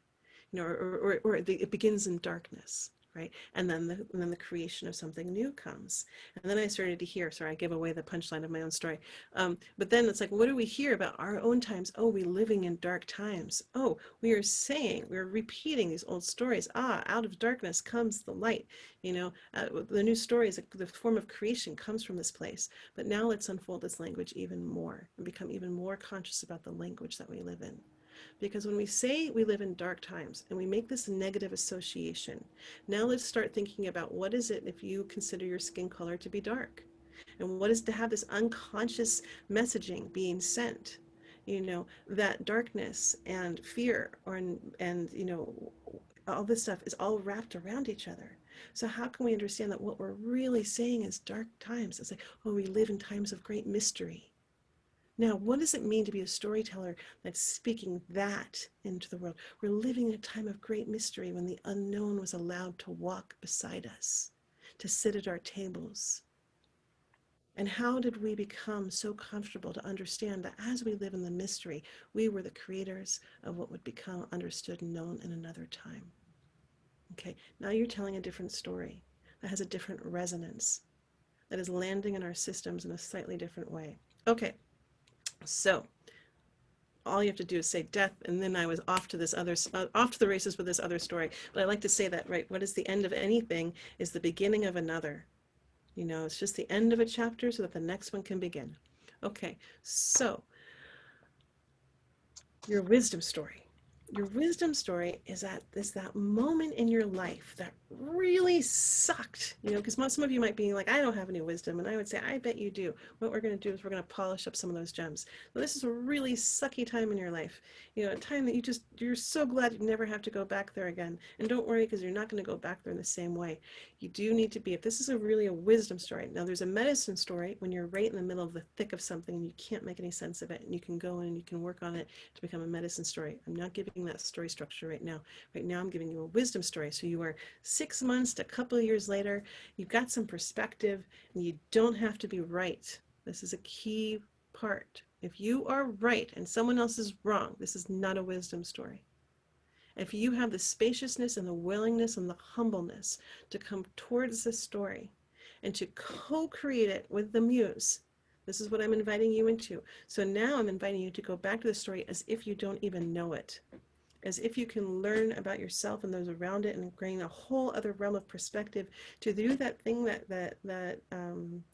It begins in darkness. right? And then the creation of something new comes. And then I started to hear, sorry, I gave away the punchline of my own story. But then it's like, what do we hear about our own times? Oh, we're living in dark times. Oh, we're repeating these old stories. Ah, out of darkness comes the light. The new stories, the form of creation comes from this place. But now let's unfold this language even more and become even more conscious about the language that we live in. Because when we say we live in dark times and we make this negative association, now let's start thinking about what is it if you consider your skin color to be dark? And what is to have this unconscious messaging being sent? That darkness and fear and all this stuff is all wrapped around each other. So how can we understand that what we're really saying is dark times? It's like, oh, we live in times of great mystery. Now, what does it mean to be a storyteller that's speaking that into the world? We're living in a time of great mystery when the unknown was allowed to walk beside us, to sit at our tables. And how did we become so comfortable to understand that as we live in the mystery, we were the creators of what would become understood and known in another time? Okay, now you're telling a different story that has a different resonance, that is landing in our systems in a slightly different way. Okay, so all you have to do is say death, and then I was off to off to the races with this other story. But I like to say that, right, what is the end of anything is the beginning of another. It's just the end of a chapter so that the next one can begin. Okay, so your wisdom story. Your wisdom story is that moment in your life that really sucked, because some of you might be like, I don't have any wisdom. And I would say, I bet you do. What we're going to do is we're going to polish up some of those gems. Well, this is a really sucky time in your life, a time that you're so glad you never have to go back there again. And don't worry, because you're not going to go back there in the same way. You do need to be, if this is really a wisdom story. Now, there's a medicine story when you're right in the middle of the thick of something and you can't make any sense of it, and you can go in and you can work on it to become a medicine story. I'm not giving that story structure right now. Right now, I'm giving you a wisdom story. So you are 6 months to a couple of years later, you've got some perspective, and you don't have to be right. This is a key part. If you are right and someone else is wrong, this is not a wisdom story. If you have the spaciousness and the willingness and the humbleness to come towards this story and to co-create it with the muse, this is what I'm inviting you into. So now I'm inviting you to go back to the story as if you don't even know it, as if you can learn about yourself and those around it and gain a whole other realm of perspective to do that thing that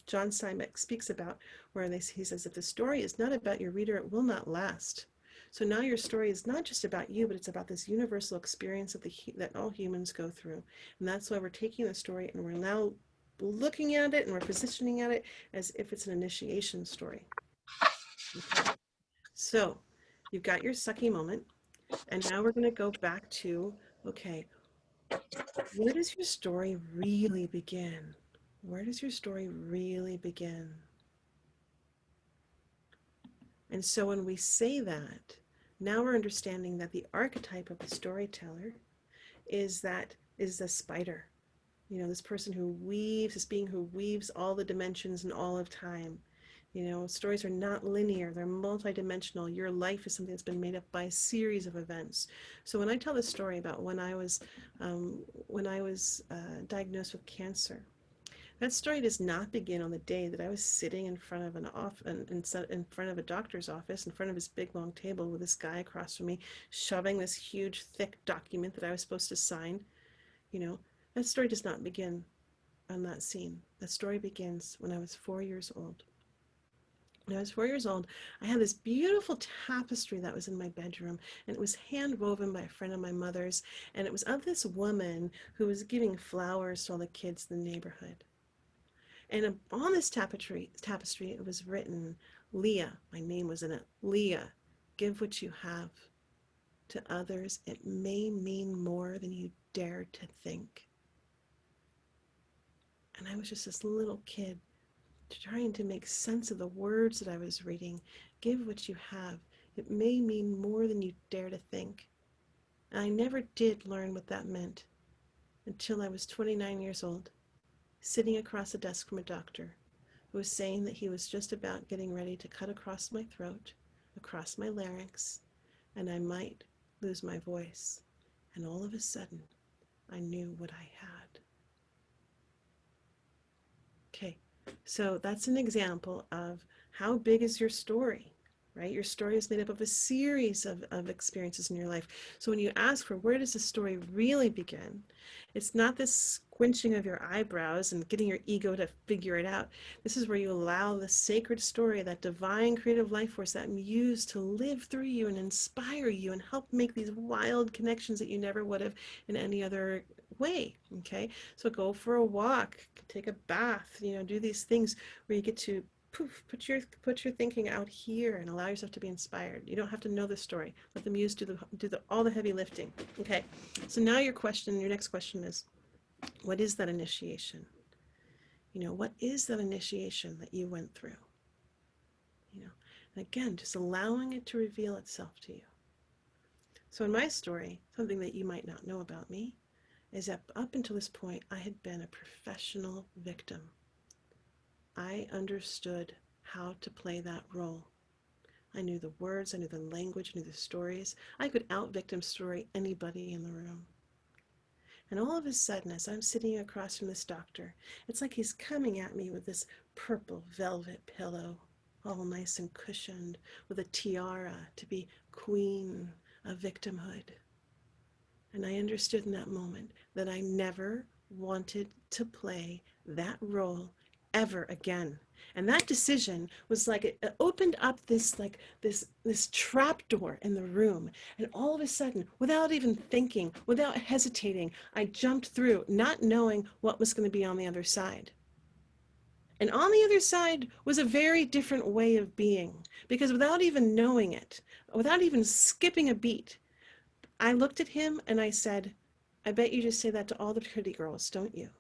John Steinbeck speaks about, where he says, if the story is not about your reader, it will not last. So now your story is not just about you, but it's about this universal experience that all humans go through. And that's why we're taking the story and we're now looking at it and we're positioning at it as if it's an initiation story. Okay. So you've got your sucky moment. And now we're going to go back to, okay, where does your story really begin? Where does your story really begin? And so when we say that, now we're understanding that the archetype of the storyteller is the spider. This person who weaves, this being who weaves all the dimensions and all of time. Stories are not linear, they're multidimensional. Your life is something that's been made up by a series of events. So when I tell the story about when I was diagnosed with cancer, that story does not begin on the day that I was sitting in front of in front of a doctor's office, in front of his big long table with this guy across from me, shoving this huge thick document that I was supposed to sign. That story does not begin on that scene. That story begins when I was 4 years old. When I was 4 years old, I had this beautiful tapestry that was in my bedroom, and it was hand woven by a friend of my mother's, and it was of this woman who was giving flowers to all the kids in the neighborhood. And on this tapestry, it was written, Leah, my name was in it, Leah, give what you have to others. It may mean more than you dare to think. And I was just this little kid trying to make sense of the words that I was reading. Give what you have. It may mean more than you dare to think. And I never did learn what that meant until I was 29 years old, sitting across a desk from a doctor who was saying that he was just about getting ready to cut across my throat, across my larynx, and I might lose my voice. And all of a sudden, I knew what I had. So that's an example of how big is your story, right? Your story is made up of a series of experiences in your life. So when you ask for where does the story really begin, it's not this squinching of your eyebrows and getting your ego to figure it out. This is where you allow the sacred story, that divine creative life force, that muse to live through you and inspire you and help make these wild connections that you never would have in any other way. Okay, so go for a walk, take a bath, do these things where you get to poof, put your thinking out here and allow yourself to be inspired. You don't have to know the story. Let the muse do all the heavy lifting. Okay, so now your next question is, what is that initiation? What is that initiation that you went through? And again, just allowing it to reveal itself to you. So in my story, something that you might not know about me is that up until this point, I had been a professional victim. I understood how to play that role. I knew the words, I knew the language, I knew the stories. I could out-victim story anybody in the room. And all of a sudden, as I'm sitting across from this doctor, it's like he's coming at me with this purple velvet pillow, all nice and cushioned, with a tiara to be queen of victimhood. And I understood in that moment that I never wanted to play that role ever again. And that decision was like it opened up this trap door in the room. And all of a sudden, without even thinking, without hesitating, I jumped through, not knowing what was going to be on the other side. And on the other side was a very different way of being, because without even knowing it, without even skipping a beat, I looked at him and I said, I bet you just say that to all the pretty girls, don't you?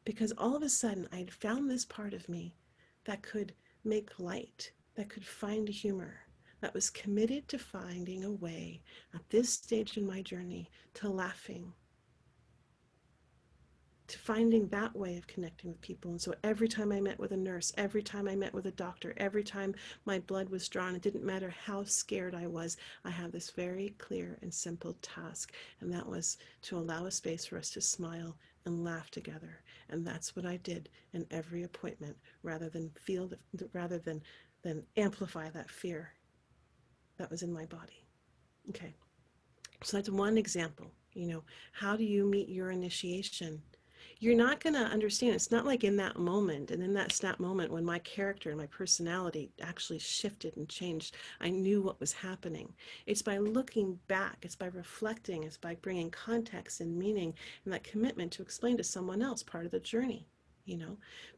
Because all of a sudden I'd found this part of me that could make light, that could find humor, that was committed to finding a way at this stage in my journey to laughing, to finding that way of connecting with people. And so every time I met with a nurse, every time I met with a doctor, every time my blood was drawn, it didn't matter how scared I was, I had this very clear and simple task, and that was to allow a space for us to smile and laugh together. And that's what I did in every appointment, rather than amplify that fear that was in my body. Okay, so that's one example. How do you meet your initiation? You're not going to understand. It's not like in that moment, and in that snap moment when my character and my personality actually shifted and changed, I knew what was happening. It's by looking back, it's by reflecting, it's by bringing context and meaning and that commitment to explain to someone else part of the journey.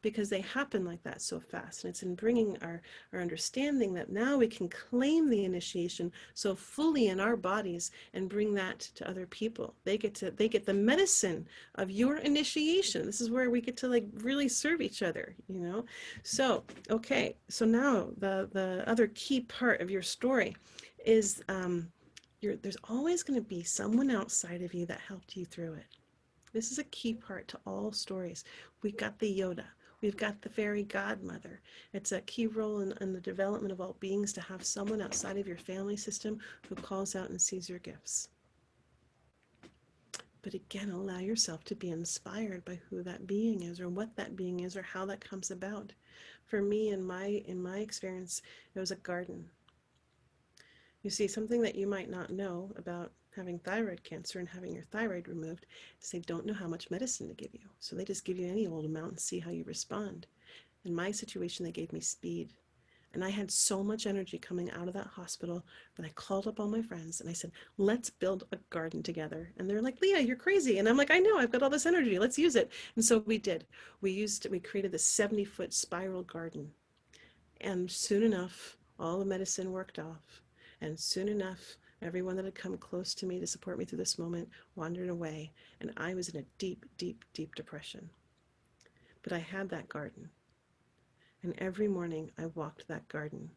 Because they happen like that so fast. And it's in bringing our understanding that now we can claim the initiation so fully in our bodies and bring that to other people. They get the medicine of your initiation. This is where we get to like really serve each other, So, okay, so now the other key part of your story is there's always going to be someone outside of you that helped you through it. This is a key part to all stories. We've got the Yoda. We've got the fairy godmother. It's a key role in the development of all beings to have someone outside of your family system who calls out and sees your gifts. But again, allow yourself to be inspired by who that being is or what that being is or how that comes about. For me, in my experience, it was a garden. You see, something that you might not know about having thyroid cancer and having your thyroid removed is they don't know how much medicine to give you. So they just give you any old amount and see how you respond. In my situation, they gave me speed. And I had so much energy coming out of that hospital that I called up all my friends and I said, let's build a garden together. And they're like, Leah, you're crazy. And I'm like, I know, I've got all this energy. Let's use it. And so we did. We created this 70-foot spiral garden. And soon enough, all the medicine worked off. And soon enough, everyone that had come close to me to support me through this moment wandered away. And I was in a deep, deep, deep depression. But I had that garden. And every morning I walked that garden.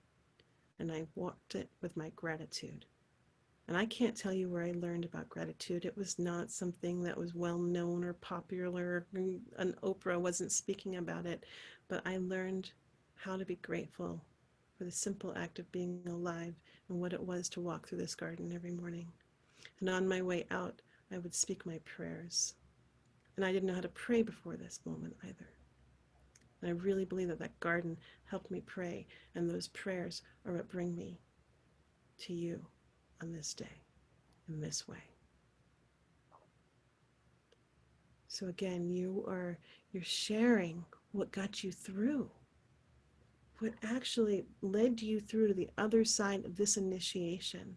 And I walked it with my gratitude. And I can't tell you where I learned about gratitude. It was not something that was well known or popular. An Oprah wasn't speaking about it. But I learned how to be grateful for the simple act of being alive and what it was to walk through this garden every morning. And on my way out, I would speak my prayers. And I didn't know how to pray before this moment either. And I really believe that that garden helped me pray, and those prayers are what bring me to you on this day in this way. So again, you're sharing what got you through, what actually led you through to the other side of this initiation.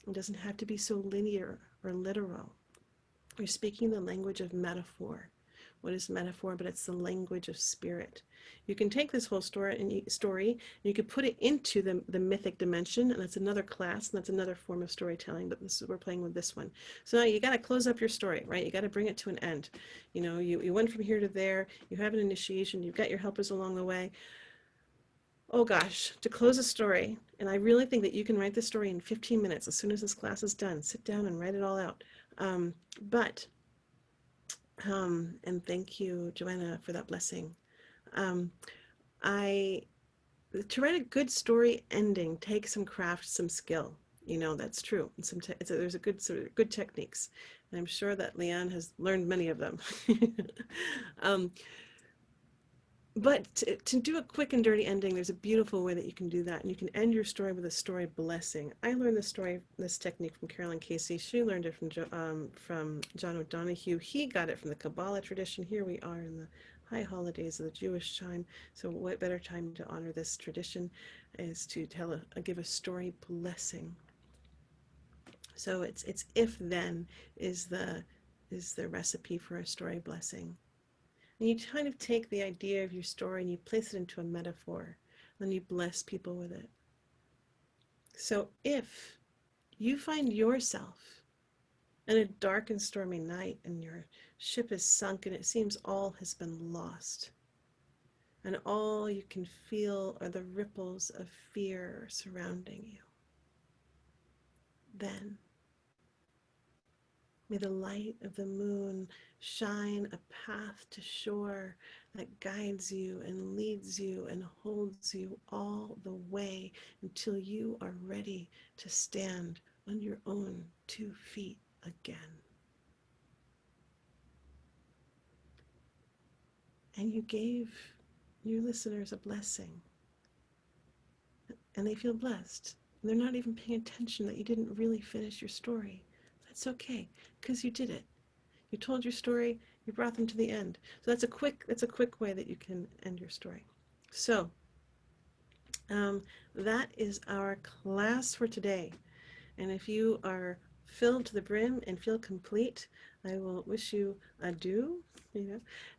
It doesn't have to be so linear or literal. You're speaking the language of metaphor. What is metaphor? But it's the language of spirit. You can take this whole story and you could put it into the mythic dimension, and that's another class, and that's another form of storytelling, but we're playing with this one. So now you got to close up your story, right? You got to bring it to an end. You know, you went from here to there, you have an initiation, you've got your helpers along the way. Oh gosh, to close a story, and I really think that you can write this story in 15 minutes as soon as this class is done. Sit down and write it all out. But and thank you, Joanna, for that blessing. Um, I to write a good story ending takes some craft, some skill. You know, that's true. And there's a good sort of good techniques, and I'm sure that Leanne has learned many of them. um, but to do a quick and dirty ending, there's a beautiful way that you can do that, and you can end your story with a story blessing. I learned this technique from Carolyn Casey. She learned it from John O'Donohue. He got it from the Kabbalah tradition. Here we are in the high holidays of the Jewish time. So what better time to honor this tradition is to give a story blessing. So it's if then is the recipe for a story blessing. And you kind of take the idea of your story and you place it into a metaphor, and then you bless people with it. So if you find yourself in a dark and stormy night and your ship is sunk and it seems all has been lost, and all you can feel are the ripples of fear surrounding you, then may the light of the moon shine a path to shore that guides you and leads you and holds you all the way until you are ready to stand on your own 2 feet again. And you gave your listeners a blessing, and they feel blessed. And they're not even paying attention that you didn't really finish your story. That's okay, because you did it. You told your story, you brought them to the end. So that's a quick way that you can end your story. So that is our class for today. And if you are filled to the brim and feel complete, I will wish you adieu.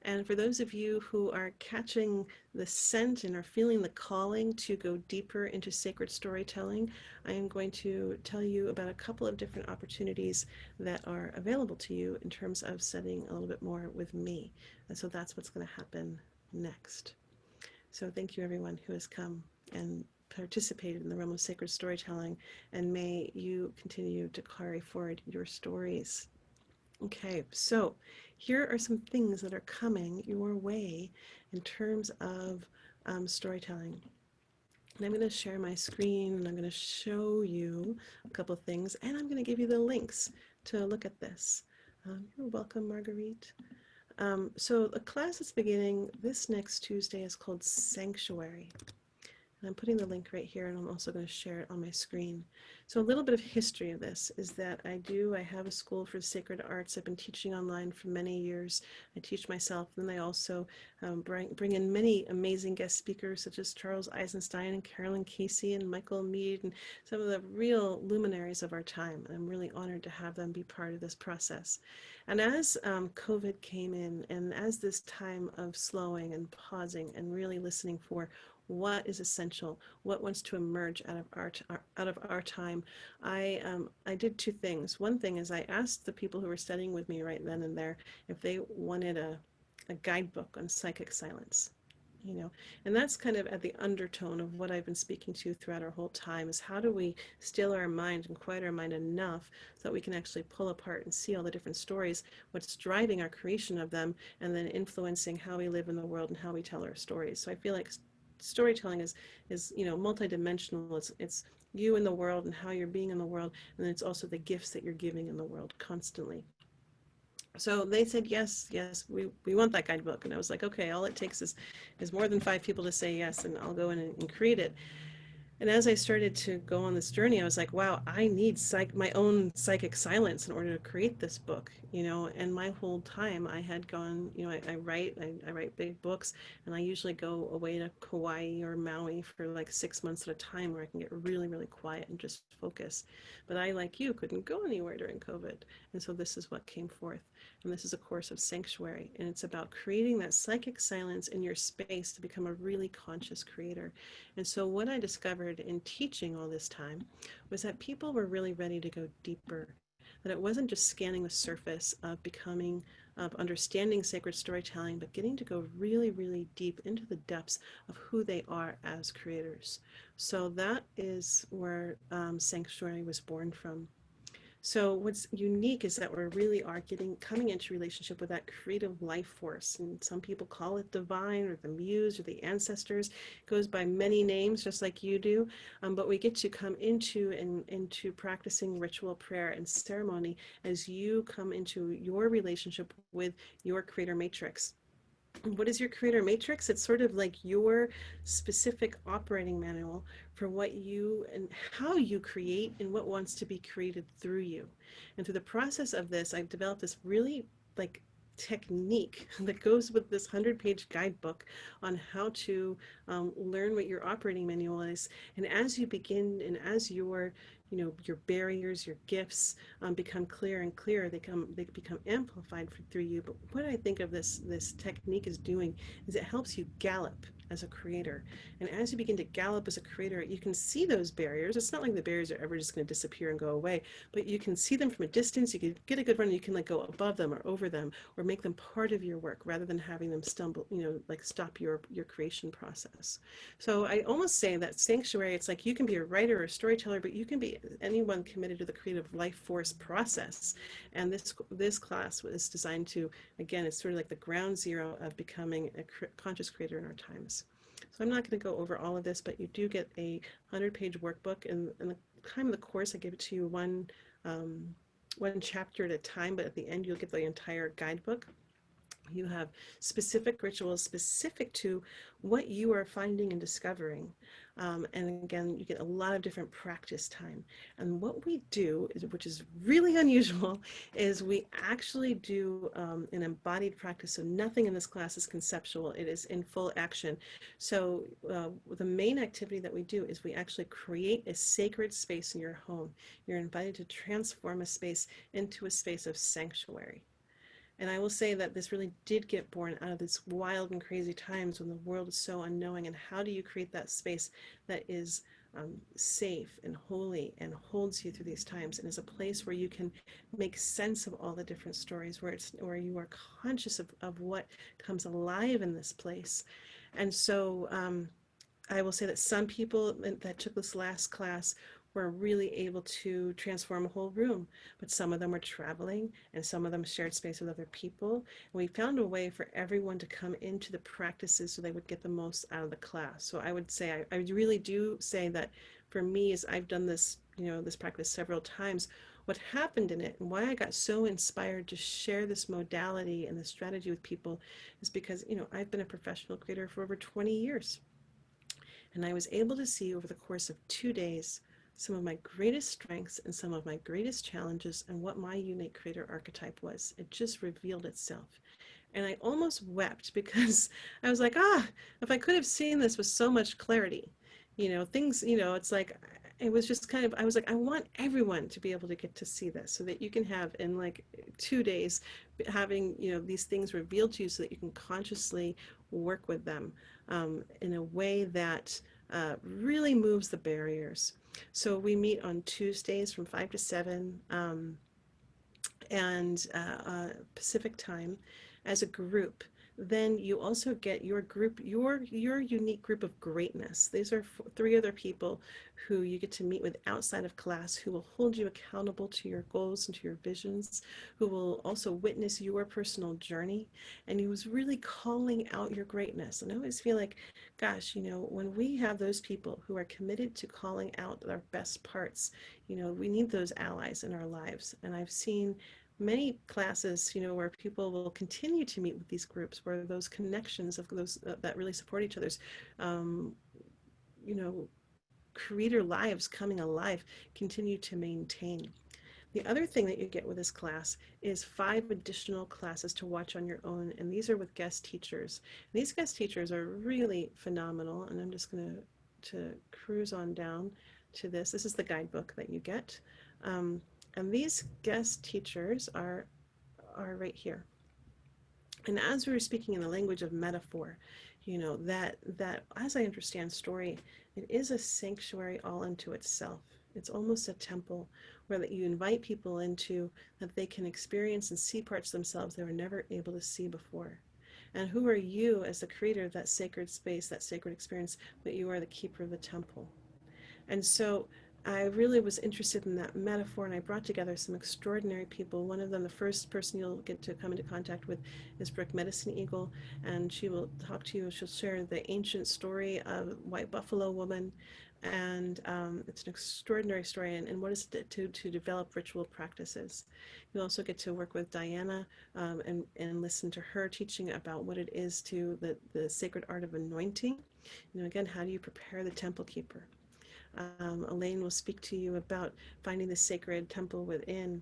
And for those of you who are catching the scent and are feeling the calling to go deeper into sacred storytelling, I am going to tell you about a couple of different opportunities that are available to you in terms of studying a little bit more with me. And so that's what's going to happen next. So thank you everyone who has come and participated in the realm of sacred storytelling, and may you continue to carry forward your stories. Okay, so here are some things that are coming your way in terms of storytelling. And I'm going to share my screen and I'm going to show you a couple of things, and I'm going to give you the links to look at this. You're welcome, Marguerite. So the class that's beginning this next Tuesday is called Sanctuary. And I'm putting the link right here, and I'm also going to share it on my screen. So a little bit of history of this is that I have a school for sacred arts. I've been teaching online for many years. I teach myself, and I also bring in many amazing guest speakers such as Charles Eisenstein and Carolyn Casey and Michael Mead and some of the real luminaries of our time. And I'm really honored to have them be part of this process. And as COVID came in, and as this time of slowing and pausing and really listening for what is essential, what wants to emerge out of our time, I did 2 things. One thing is I asked the people who were studying with me right then and there if they wanted a guidebook on psychic silence. And that's kind of at the undertone of what I've been speaking to throughout our whole time, is how do we still our mind and quiet our mind enough so that we can actually pull apart and see all the different stories, what's driving our creation of them, and then influencing how we live in the world and how we tell our stories. So I feel like storytelling is multidimensional. It's you in the world and how you're being in the world, and then it's also the gifts that you're giving in the world constantly. So they said, yes, yes, we want that guidebook. And I was like, okay, all it takes is more than 5 people to say yes, and I'll go in and create it. And as I started to go on this journey, I was like, wow, I need my own psychic silence in order to create this book, you know. And my whole time I had gone, you know, I write big books, and I usually go away to Kauai or Maui for like 6 months at a time where I can get really, really quiet and just focus. But I, like you, couldn't go anywhere during COVID. And so this is what came forth. And this is a course of sanctuary. And it's about creating that psychic silence in your space to become a really conscious creator. And so what I discovered in teaching all this time was that people were really ready to go deeper, that it wasn't just scanning the surface of becoming, of understanding sacred storytelling, but getting to go really, really deep into the depths of who they are as creators. So that is where Sanctuary was born from. So what's unique is that we really are coming into relationship with that creative life force. And some people call it divine or the muse or the ancestors. It goes by many names, just like you do. But we get to come into practicing ritual prayer and ceremony as you come into your relationship with your creator matrix. What is your creator matrix? It's sort of like your specific operating manual for what you and how you create and what wants to be created through you. And through the process of this, I've developed this really like technique that goes with this 100-page guidebook on how to learn what your operating manual is. And as you begin and as your barriers, your gifts become clearer and clearer, they become amplified through you. But what I think of this technique is doing is it helps you gallop as a creator. And as you begin to gallop as a creator, you can see those barriers. It's not like the barriers are ever just going to disappear and go away, but you can see them from a distance. You can get a good run. You can like go above them or over them or make them part of your work rather than having them stumble, like stop your creation process. So I almost say that sanctuary, it's like you can be a writer or a storyteller, but you can be anyone committed to the creative life force process. And this class was designed to, again, it's sort of like the ground zero of becoming a conscious creator in our times. So I'm not going to go over all of this, but you do get a 100-page workbook. And the time of the course, I give it to you one chapter at a time, but at the end you'll get the entire guidebook. You have specific rituals specific to what you are finding and discovering. And again, you get a lot of different practice time. And what we do, which is really unusual, is we actually do an embodied practice. So nothing in this class is conceptual. It is in full action. So the main activity that we do is we actually create a sacred space in your home. You're invited to transform a space into a space of sanctuary. And I will say that this really did get born out of these wild and crazy times when the world is so unknowing. And how do you create that space that is safe and holy and holds you through these times and is a place where you can make sense of all the different stories, where you are conscious of what comes alive in this place. And so I will say that some people that took this last class were really able to transform a whole room, but some of them were traveling and some of them shared space with other people. And we found a way for everyone to come into the practices so they would get the most out of the class. So I would say, I really do say that for me, as I've done this, this practice several times, what happened in it and why I got so inspired to share this modality and this strategy with people is because, I've been a professional creator for over 20 years. And I was able to see over the course of 2 days some of my greatest strengths and some of my greatest challenges and what my unique creator archetype was. It just revealed itself. And I almost wept because I was like, if I could have seen this with so much clarity, things, it's like, it was just kind of, I was like, I want everyone to be able to get to see this so that you can have in like 2 days having, these things revealed to you so that you can consciously work with them in a way that really moves the barriers. So we meet on Tuesdays from 5 to 7 and Pacific time as a group. Then you also get your group, your unique group of greatness. These are 3 other people who you get to meet with outside of class, who will hold you accountable to your goals and to your visions, who will also witness your personal journey, and who's really calling out your greatness. And I always feel like, gosh, when we have those people who are committed to calling out our best parts, we need those allies in our lives. And I've seen many classes, you know, where people will continue to meet with these groups, where those connections of those that really support each other's, um, you know, creator lives coming alive, continue to maintain. The other thing that you get with this class is 5 additional classes to watch on your own, and these are with guest teachers. These guest teachers are really phenomenal, and I'm just going to cruise on down to this. This is the guidebook that you get, um, and these guest teachers are right here. And as we were speaking in the language of metaphor, you know, that as I understand story, it is a sanctuary all unto itself. It's almost a temple where that you invite people into, that they can experience and see parts of themselves they were never able to see before. And who are you as the creator of that sacred space, that sacred experience? But you are the keeper of the temple. And so I really was interested in that metaphor, and I brought together some extraordinary people. One of them, the first person you'll get to come into contact with, is Brooke Medicine Eagle, and she will talk to you. She'll share the ancient story of White Buffalo Woman, and it's an extraordinary story, and what is it to develop ritual practices. You'll also get to work with Diana, and listen to her teaching about what it is to the sacred art of anointing. You know, again, how do you prepare the temple keeper? Elaine will speak to you about finding the sacred temple within.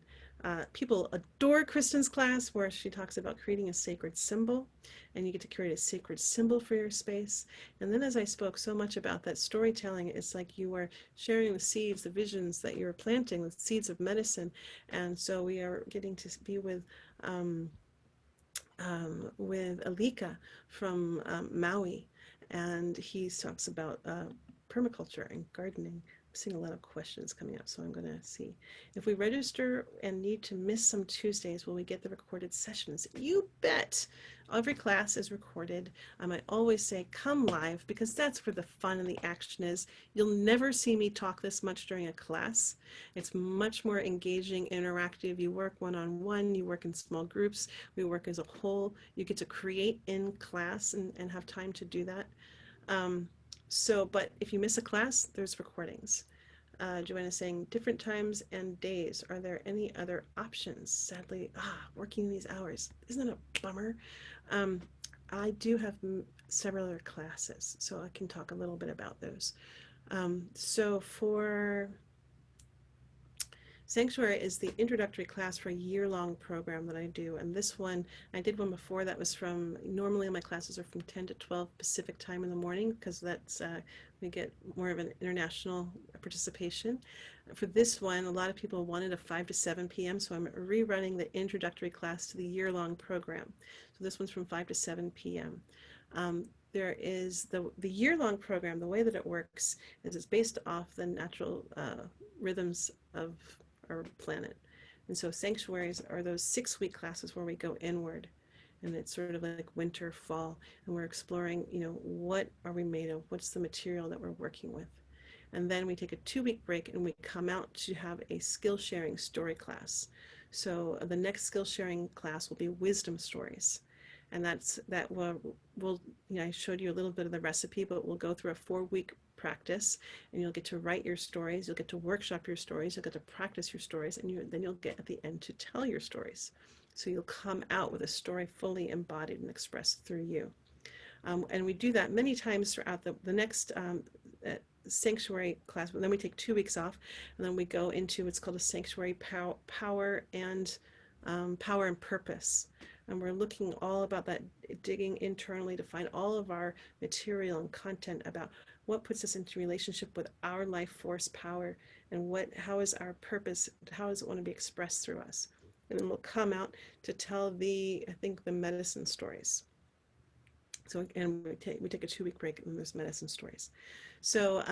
People adore Kristen's class, where she talks about creating a sacred symbol, and you get to create a sacred symbol for your space. And then, as I spoke so much about that storytelling, it's like you are sharing the seeds, the visions that you're planting, the seeds of medicine. And so we are getting to be with Alika from Maui, and he talks about permaculture and gardening. I'm seeing a lot of questions coming up, so I'm going to see. If we register and need to miss some Tuesdays, will we get the recorded sessions? You bet! Every class is recorded. I always say come live, because that's where the fun and the action is. You'll never see me talk this much during a class. It's much more engaging, interactive. You work one-on-one, you work in small groups, we work as a whole. You get to create in class and have time to do that. But if you miss a class, there's recordings. Joanna's saying, different times and days. Are there any other options? Sadly, working these hours. Isn't that a bummer? I do have several other classes, so I can talk a little bit about those. So for Sanctuary is the introductory class for a year-long program that I do, and this one, I did one before that was normally my classes are from 10 to 12 Pacific time in the morning, because that's, we get more of an international participation. For this one, a lot of people wanted a 5 to 7 p.m., so I'm rerunning the introductory class to the year-long program. So this one's from 5 to 7 p.m. There is the year-long program. The way that it works is it's based off the natural rhythms of our planet. And so sanctuaries are those 6-week classes where we go inward, and it's sort of like winter, fall, and we're exploring, you know, what are we made of? What's the material that we're working with? And then we take a 2-week break and we come out to have a skill sharing story class. So the next skill sharing class will be wisdom stories. And that will you know, I showed you a little bit of the recipe, but we'll go through a 4-week practice, and you'll get to write your stories, you'll get to workshop your stories, you'll get to practice your stories, and then you'll get at the end to tell your stories. So you'll come out with a story fully embodied and expressed through you. And we do that many times throughout the next sanctuary class, but then we take 2 weeks off, and then we go into what's called a sanctuary power and purpose. And we're looking all about that, digging internally to find all of our material and content about what puts us into relationship with our life force power, and how is our purpose, how does it want to be expressed through us. And then we'll come out to tell the medicine stories. So, and we take a 2-week break, and there's medicine stories. So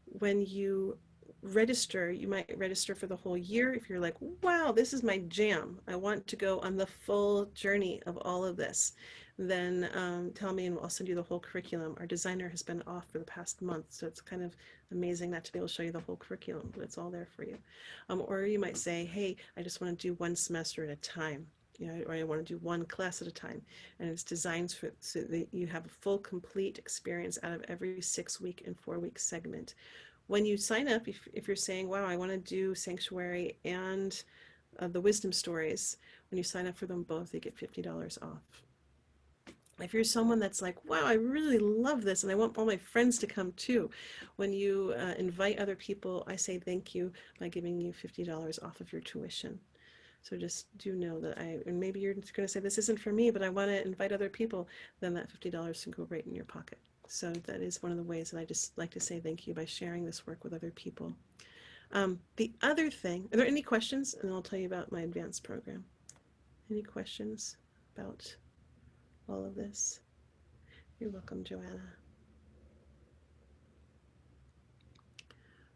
when you register, you might register for the whole year. If you're like, wow, this is my jam, I want to go on the full journey of all of this, then tell me and I'll send you the whole curriculum. Our designer has been off for the past month, so it's kind of amazing not to be able to show you the whole curriculum, but it's all there for you. Or you might say, hey, I just want to do one semester at a time. You know, or I want to do one class at a time, and it's designed so that you have a full, complete experience out of every 6-week and 4-week segment. When you sign up, if you're saying, wow, I want to do sanctuary and the wisdom stories. When you sign up for them both, you get $50 off. If you're someone that's like, wow, I really love this and I want all my friends to come too, when you invite other people, I say thank you by giving you $50 off of your tuition. So just do know that and maybe you're going to say, this isn't for me, but I want to invite other people, then that $50 can go right in your pocket. So that is one of the ways that I just like to say thank you, by sharing this work with other people. The other thing, are there any questions? And I'll tell you about my advanced program. Any questions about all of this? You're welcome, Joanna.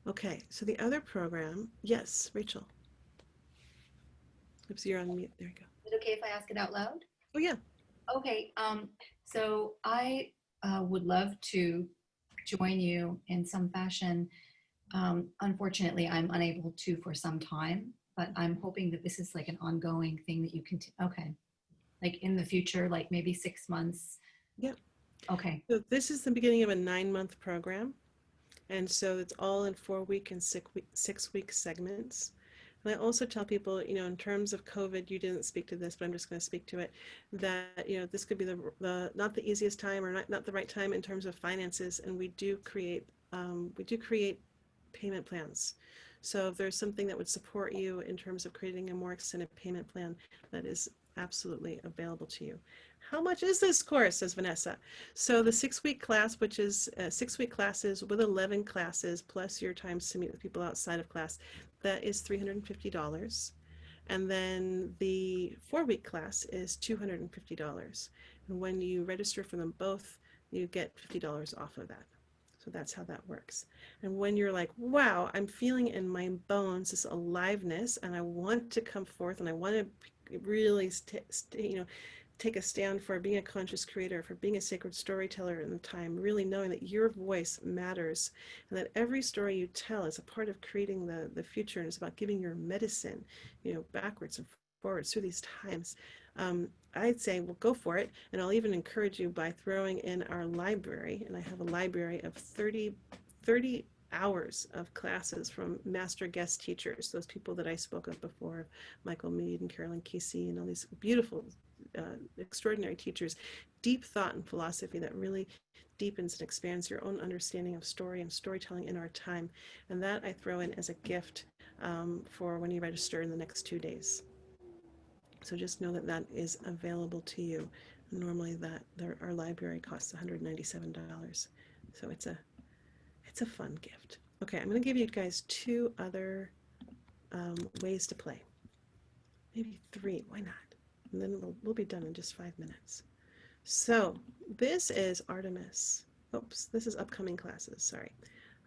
Okay, so the other program, yes, Rachel. Oops, you're on mute. There you go. Is it okay if I ask it out loud? Oh, yeah. Okay, so I would love to join you in some fashion. Unfortunately, I'm unable to for some time, but I'm hoping that this is like an ongoing thing that you can, okay. Like in the future, like maybe 6 months. Yeah. Okay. So this is the beginning of a 9-month program. And so it's all in 4-week and 6-week segments. And I also tell people, in terms of COVID, you didn't speak to this, but I'm just going to speak to it, that, this could be the not the easiest time, or not the right time in terms of finances. And we do create payment plans. So if there's something that would support you in terms of creating a more extended payment plan, that is absolutely available to you. How much is this course, says Vanessa? So the 6-week class, which is 6-week classes with 11 classes plus your times to meet with people outside of class, that is $350. And then the 4-week class is $250. And when you register for them both, you get $50 off of that. So that's how that works. And when you're like, wow, I'm feeling in my bones this aliveness, and I want to come forth, and I want to really take a stand for being a conscious creator, for being a sacred storyteller in the time, really knowing that your voice matters, and that every story you tell is a part of creating the future, and it's about giving your medicine, backwards and forwards through these times. I'd say, well, go for it. And I'll even encourage you by throwing in our library. And I have a library of 30 hours of classes from master guest teachers, those people that I spoke of before, Michael Mead and Carolyn Casey, and all these beautiful, extraordinary teachers, deep thought and philosophy that really deepens and expands your own understanding of story and storytelling in our time. And that I throw in as a gift for when you register in the next 2 days. So just know that that is available to you. Normally our library costs $197. So it's a fun gift. Okay, I'm going to give you guys 2 other ways to play. Maybe 3, why not? And then we'll be done in just 5 minutes. So this is Artemis. Oops, this is upcoming classes, sorry.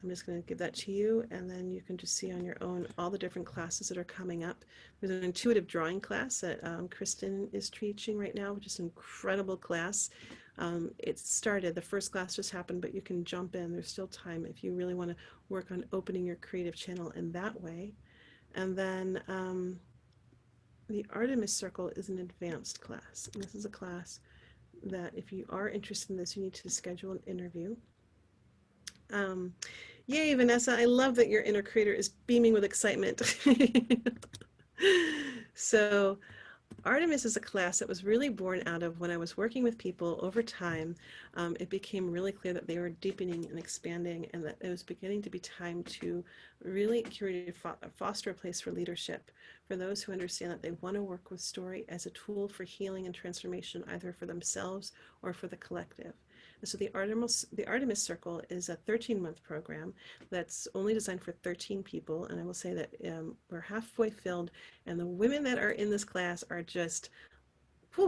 I'm just going to give that to you, and then you can just see on your own all the different classes that are coming up. There's an intuitive drawing class that Kristen is teaching right now, which is an incredible class. It started, the first class just happened, but you can jump in. There's still time if you really want to work on opening your creative channel in that way. And then the Artemis Circle is an advanced class. And this is a class that if you are interested in this, you need to schedule an interview. Yay, Vanessa, I love that your inner creator is beaming with excitement. So Artemis is a class that was really born out of when I was working with people over time. It became really clear that they were deepening and expanding, and that it was beginning to be time to really curate, foster a place for leadership, for those who understand that they want to work with story as a tool for healing and transformation, either for themselves or for the collective. And so the Artemis Circle is a 13-month program that's only designed for 13 people. And I will say that we're halfway filled, and the women that are in this class are just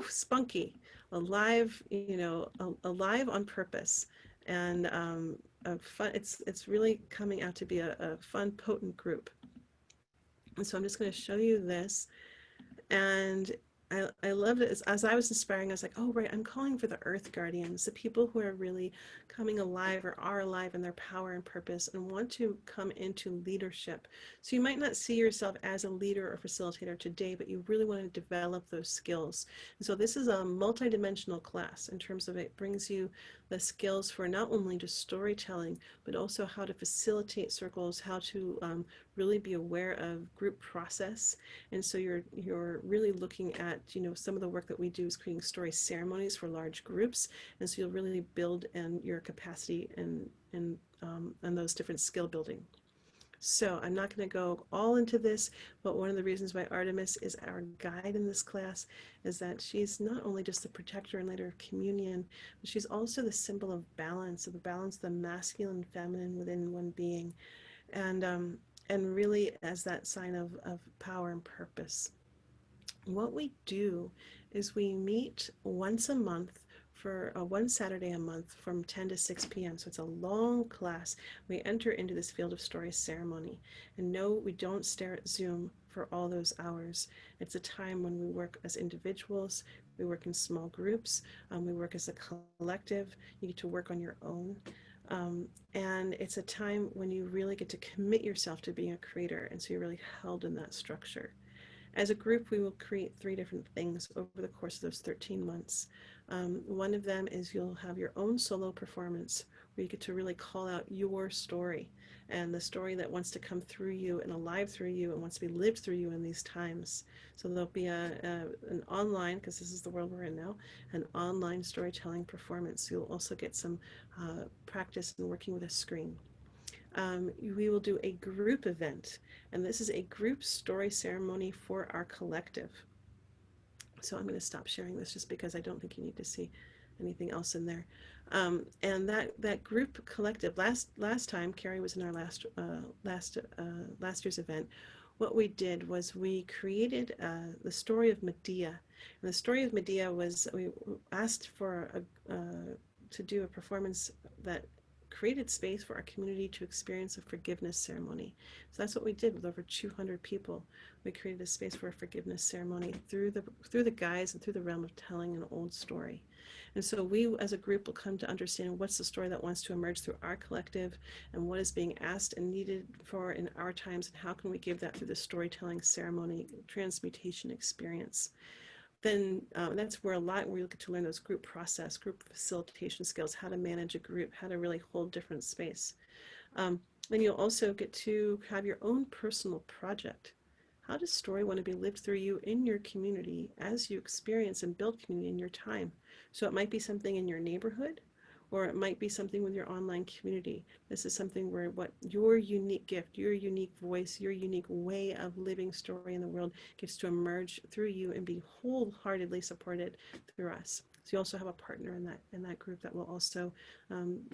spunky, alive, alive on purpose. And fun. It's really coming out to be a fun, potent group. And so I'm just going to show you this. And I loved it. As I was inspiring, I was like, oh, right, I'm calling for the Earth Guardians, the people who are really coming alive or are alive in their power and purpose and want to come into leadership. So you might not see yourself as a leader or facilitator today, but you really want to develop those skills. And so this is a multidimensional class in terms of it brings you the skills for not only just storytelling, but also how to facilitate circles, how to really be aware of group process. And so you're really looking at, you know, some of the work that we do is creating story ceremonies for large groups. And so you'll really build in your capacity and those different skill building. So I'm not going to go all into this, but one of the reasons why Artemis is our guide in this class is that she's not only just the protector and leader of communion, but she's also the symbol of the balance of the masculine and feminine within one being, and really as that sign of power and purpose. What we do is we meet once a month for one Saturday a month from 10 to 6 p.m. So it's a long class. We enter into this field of story ceremony. And no, we don't stare at Zoom for all those hours. It's a time when we work as individuals, we work in small groups, we work as a collective. You get to work on your own. And it's a time when you really get to commit yourself to being a creator. And so you're really held in that structure. As a group, we will create 3 different things over the course of those 13 months. One of them is you'll have your own solo performance where you get to really call out your story and the story that wants to come through you and alive through you and wants to be lived through you in these times. So there'll be an online, because this is the world we're in now, an online storytelling performance. You'll also get some practice in working with a screen. We will do a group event, and this is a group story ceremony for our collective. So I'm going to stop sharing this just because I don't think you need to see anything else in there. And that group collective, last time Carrie was in our last year's event, what we did was we created the story of Medea. And the story of Medea was, we asked for to do a performance that created space for our community to experience a forgiveness ceremony. So that's what we did with over 200 people. We created a space for a forgiveness ceremony through the guise and through the realm of telling an old story. And so we as a group will come to understand what's the story that wants to emerge through our collective and what is being asked and needed for in our times, and how can we give that through the storytelling ceremony transmutation experience. Then that's where you'll get to learn those group process, group facilitation skills, how to manage a group, how to really hold different space. Then you'll also get to have your own personal project. How does story want to be lived through you in your community as you experience and build community in your time? So it might be something in your neighborhood, or it might be something with your online community. This is something where what your unique gift, your unique voice, your unique way of living story in the world gets to emerge through you and be wholeheartedly supported through us. So you also have a partner in that group that will also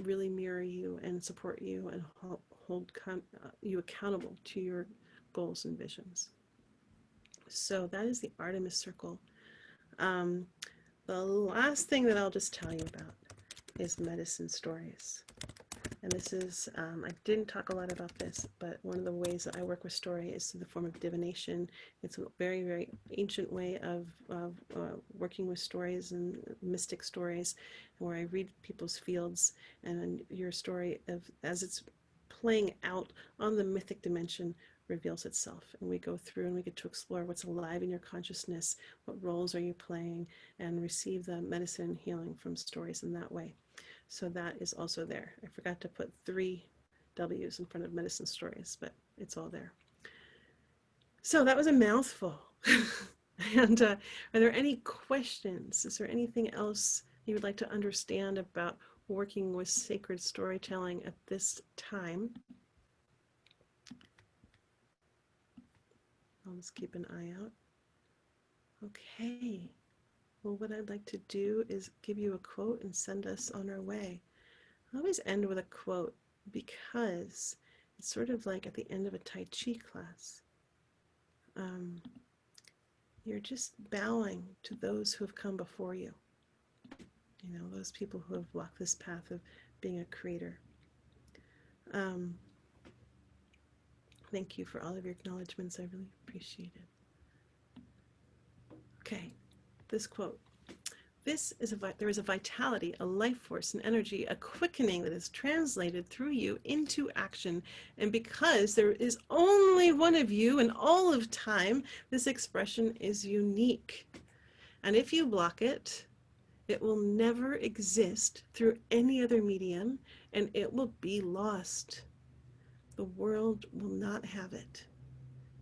really mirror you and support you and hold you accountable to your goals and visions. So that is the Artemis Circle. The last thing that I'll just tell you about is medicine stories. And this is, I didn't talk a lot about this, but one of the ways that I work with story is through the form of divination. It's a very, very ancient way of working with stories and mystic stories, where I read people's fields and your story as it's playing out on the mythic dimension reveals itself, and we go through and we get to explore what's alive in your consciousness, what roles are you playing, and receive the medicine and healing from stories in that way. So that is also there. I forgot to put 3 W's in front of medicine stories, but it's all there. So that was a mouthful. And are there any questions? Is there anything else you would like to understand about working with sacred storytelling at this time? I'll just keep an eye out. Okay. Well, what I'd like to do is give you a quote and send us on our way. I always end with a quote because it's sort of like at the end of a Tai Chi class. You're just bowing to those who have come before you. You know, those people who have walked this path of being a creator. Thank you for all of your acknowledgments. I really appreciate it. Okay, this quote. There is a vitality, a life force, an energy, a quickening that is translated through you into action. And because there is only one of you in all of time, this expression is unique. And if you block it, It will never exist through any other medium, and it will be lost. The world will not have it.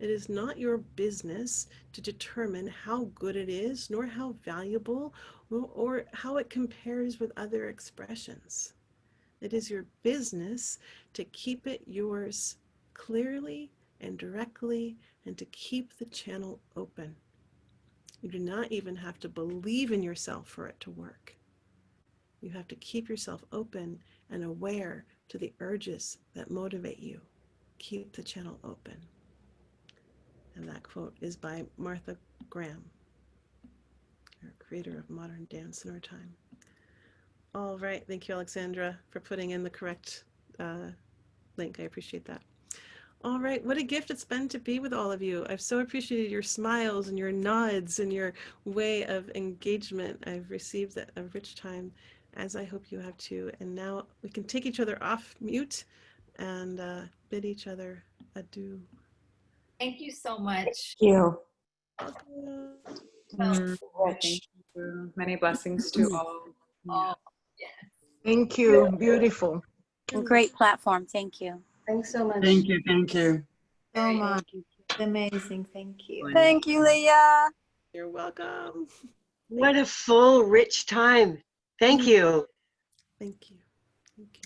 It is not your business to determine how good it is, nor how valuable, or how it compares with other expressions. It is your business to keep it yours clearly and directly, and to keep the channel open. You do not even have to believe in yourself for it to work. You have to keep yourself open and aware to the urges that motivate you. Keep the channel open. And that quote is by Martha Graham, creator of modern dance in our time. All right, thank you, Alexandra, for putting in the correct link. I appreciate that. All right, what a gift it's been to be with all of you. I've so appreciated your smiles and your nods and your way of engagement. I've received a rich time, as I hope you have too. And now we can take each other off mute and bid each other adieu. Thank you so much. Thank you. Welcome. Thank you. Many blessings to all. Oh, yes. Thank you. Beautiful. Great platform. Thank you. Thanks so much. Thank you. Thank you. So Very much. Amazing. Thank you. Thank you, Leah. You're welcome. What a full, rich time. Thank you. Thank you. Thank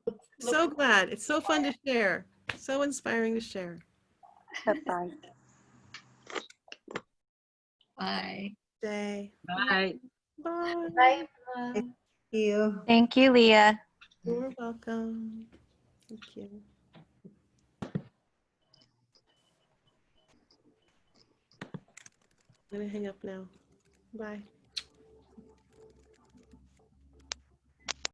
you. So glad. It's so fun to share. So inspiring to share. Bye-bye. Bye. Day. Bye. Bye. Bye. Thank you. Thank you, Leah. You're welcome. Thank you. I'm gonna hang up now. Bye.